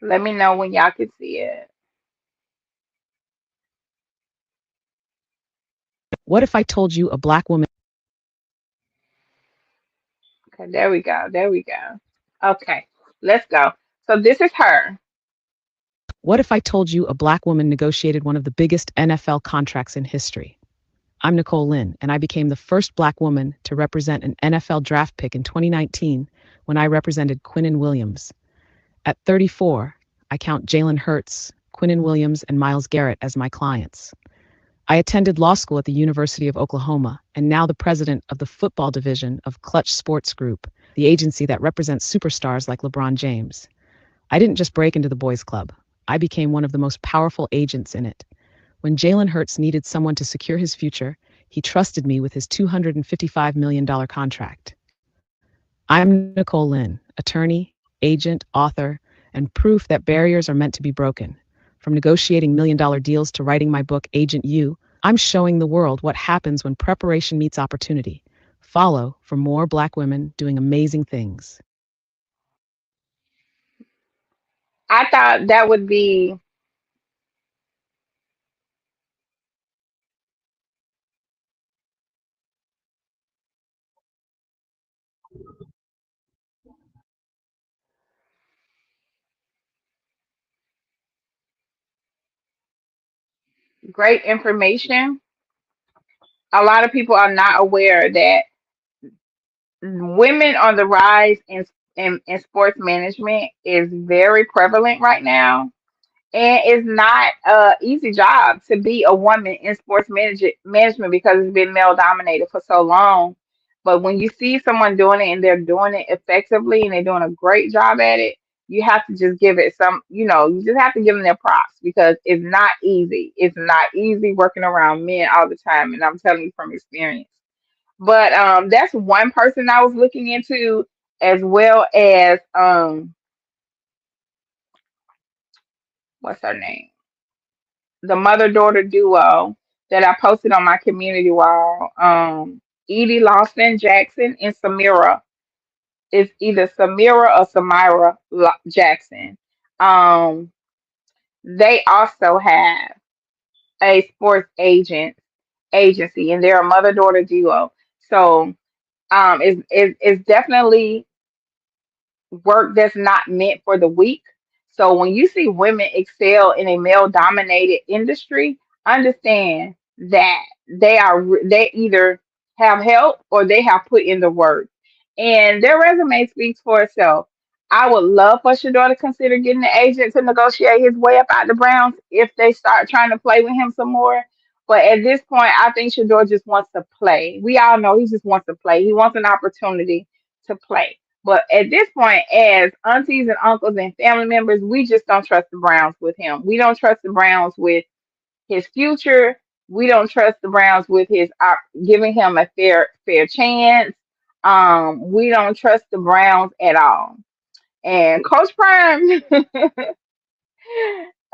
Let me know when y'all can see it.
What if I told you a black woman?
Okay, there we go. There we go. Okay, let's go. So this is her.
What if I told you a black woman negotiated one of the biggest NFL contracts in history? I'm Nicole Lynn, and I became the first black woman to represent an NFL draft pick in 2019 when I represented Quinnen Williams. At 34, I count Jalen Hurts, Quinnen Williams, and Myles Garrett as my clients. I attended law school at the University of Oklahoma and now the president of the football division of Clutch Sports Group, the agency that represents superstars like LeBron James. I didn't just break into the boys' club. I became one of the most powerful agents in it. When Jalen Hurts needed someone to secure his future, he trusted me with his $255 million contract. I'm Nicole Lynn, attorney, agent, author, and proof that barriers are meant to be broken. From negotiating million-dollar deals to writing my book, Agent U, I'm showing the world what happens when preparation meets opportunity. Follow for more black women doing amazing things.
I thought that would be great information. A lot of people are not aware that women on the rise in sports management is very prevalent right now. And it's not a easy job to be a woman in sports management because it's been male dominated for so long. But when you see someone doing it and they're doing it effectively and they're doing a great job at it, you have to just give it you just have to give them their props because it's not easy. It's not easy working around men all the time. And I'm telling you from experience. But that's one person I was looking into as well as what's her name? The mother daughter duo that I posted on my community wall. Edie Lawson Jackson and Samira. It's either Samira or Jackson. Um, they also have a sports agency, and they're a mother daughter duo. So it's definitely work that's not meant for the weak. So when you see women excel in a male dominated industry, understand that they either have help or they have put in the work. And their resume speaks for itself. I would love for Shador to consider getting an agent to negotiate his way up out the Browns if they start trying to play with him some more. But at this point, I think Shador just wants to play. We all know he just wants to play. He wants an opportunity to play. But at this point, as aunties and uncles and family members, we just don't trust the Browns with him. We don't trust the Browns with his future. We don't trust the Browns with his giving him a fair chance. We don't trust the Browns at all. And Coach Prime,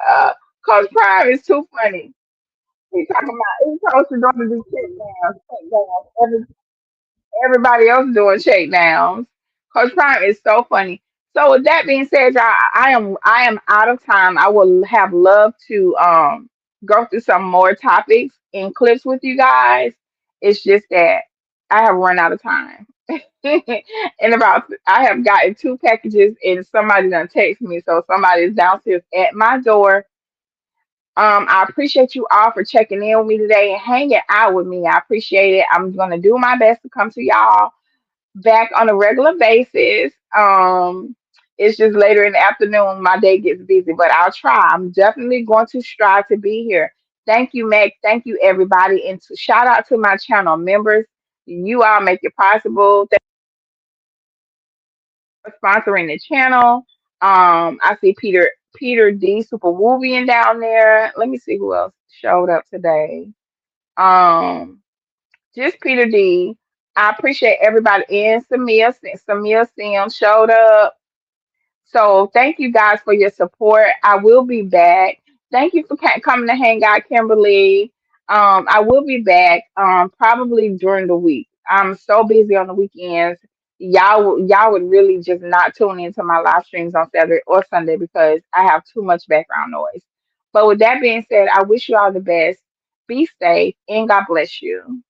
uh, Coach Prime is too funny. He told Shador to do check downs. Everybody else doing shakedowns. Coach Prime is so funny. So with that being said, y'all, I am out of time. I will have loved to go through some more topics and clips with you guys. It's just that I have run out of time. And about I have gotten two packages and somebody done text me. So somebody is downstairs at my door. I appreciate you all for checking in with me today and hanging out with me. I appreciate it. I'm gonna do my best to come to y'all back on a regular basis. It's just later in the afternoon, my day gets busy, but I'll try. I'm definitely going to strive to be here. Thank you, Meg. Thank you, everybody. And shout out to my channel members. You all make it possible. Thank you for sponsoring the channel. I see Peter D. Super Wuvian down there. Let me see who else showed up today. Um, just Peter D. I appreciate everybody. And Samia Sim showed up. So thank you guys for your support. I will be back. Thank you for coming to hang out, Kimberly. I will be back probably during the week. I'm so busy on the weekends. Y'all would really just not tune into my live streams on Saturday or Sunday because I have too much background noise. But with that being said, I wish you all the best. Be safe and God bless you.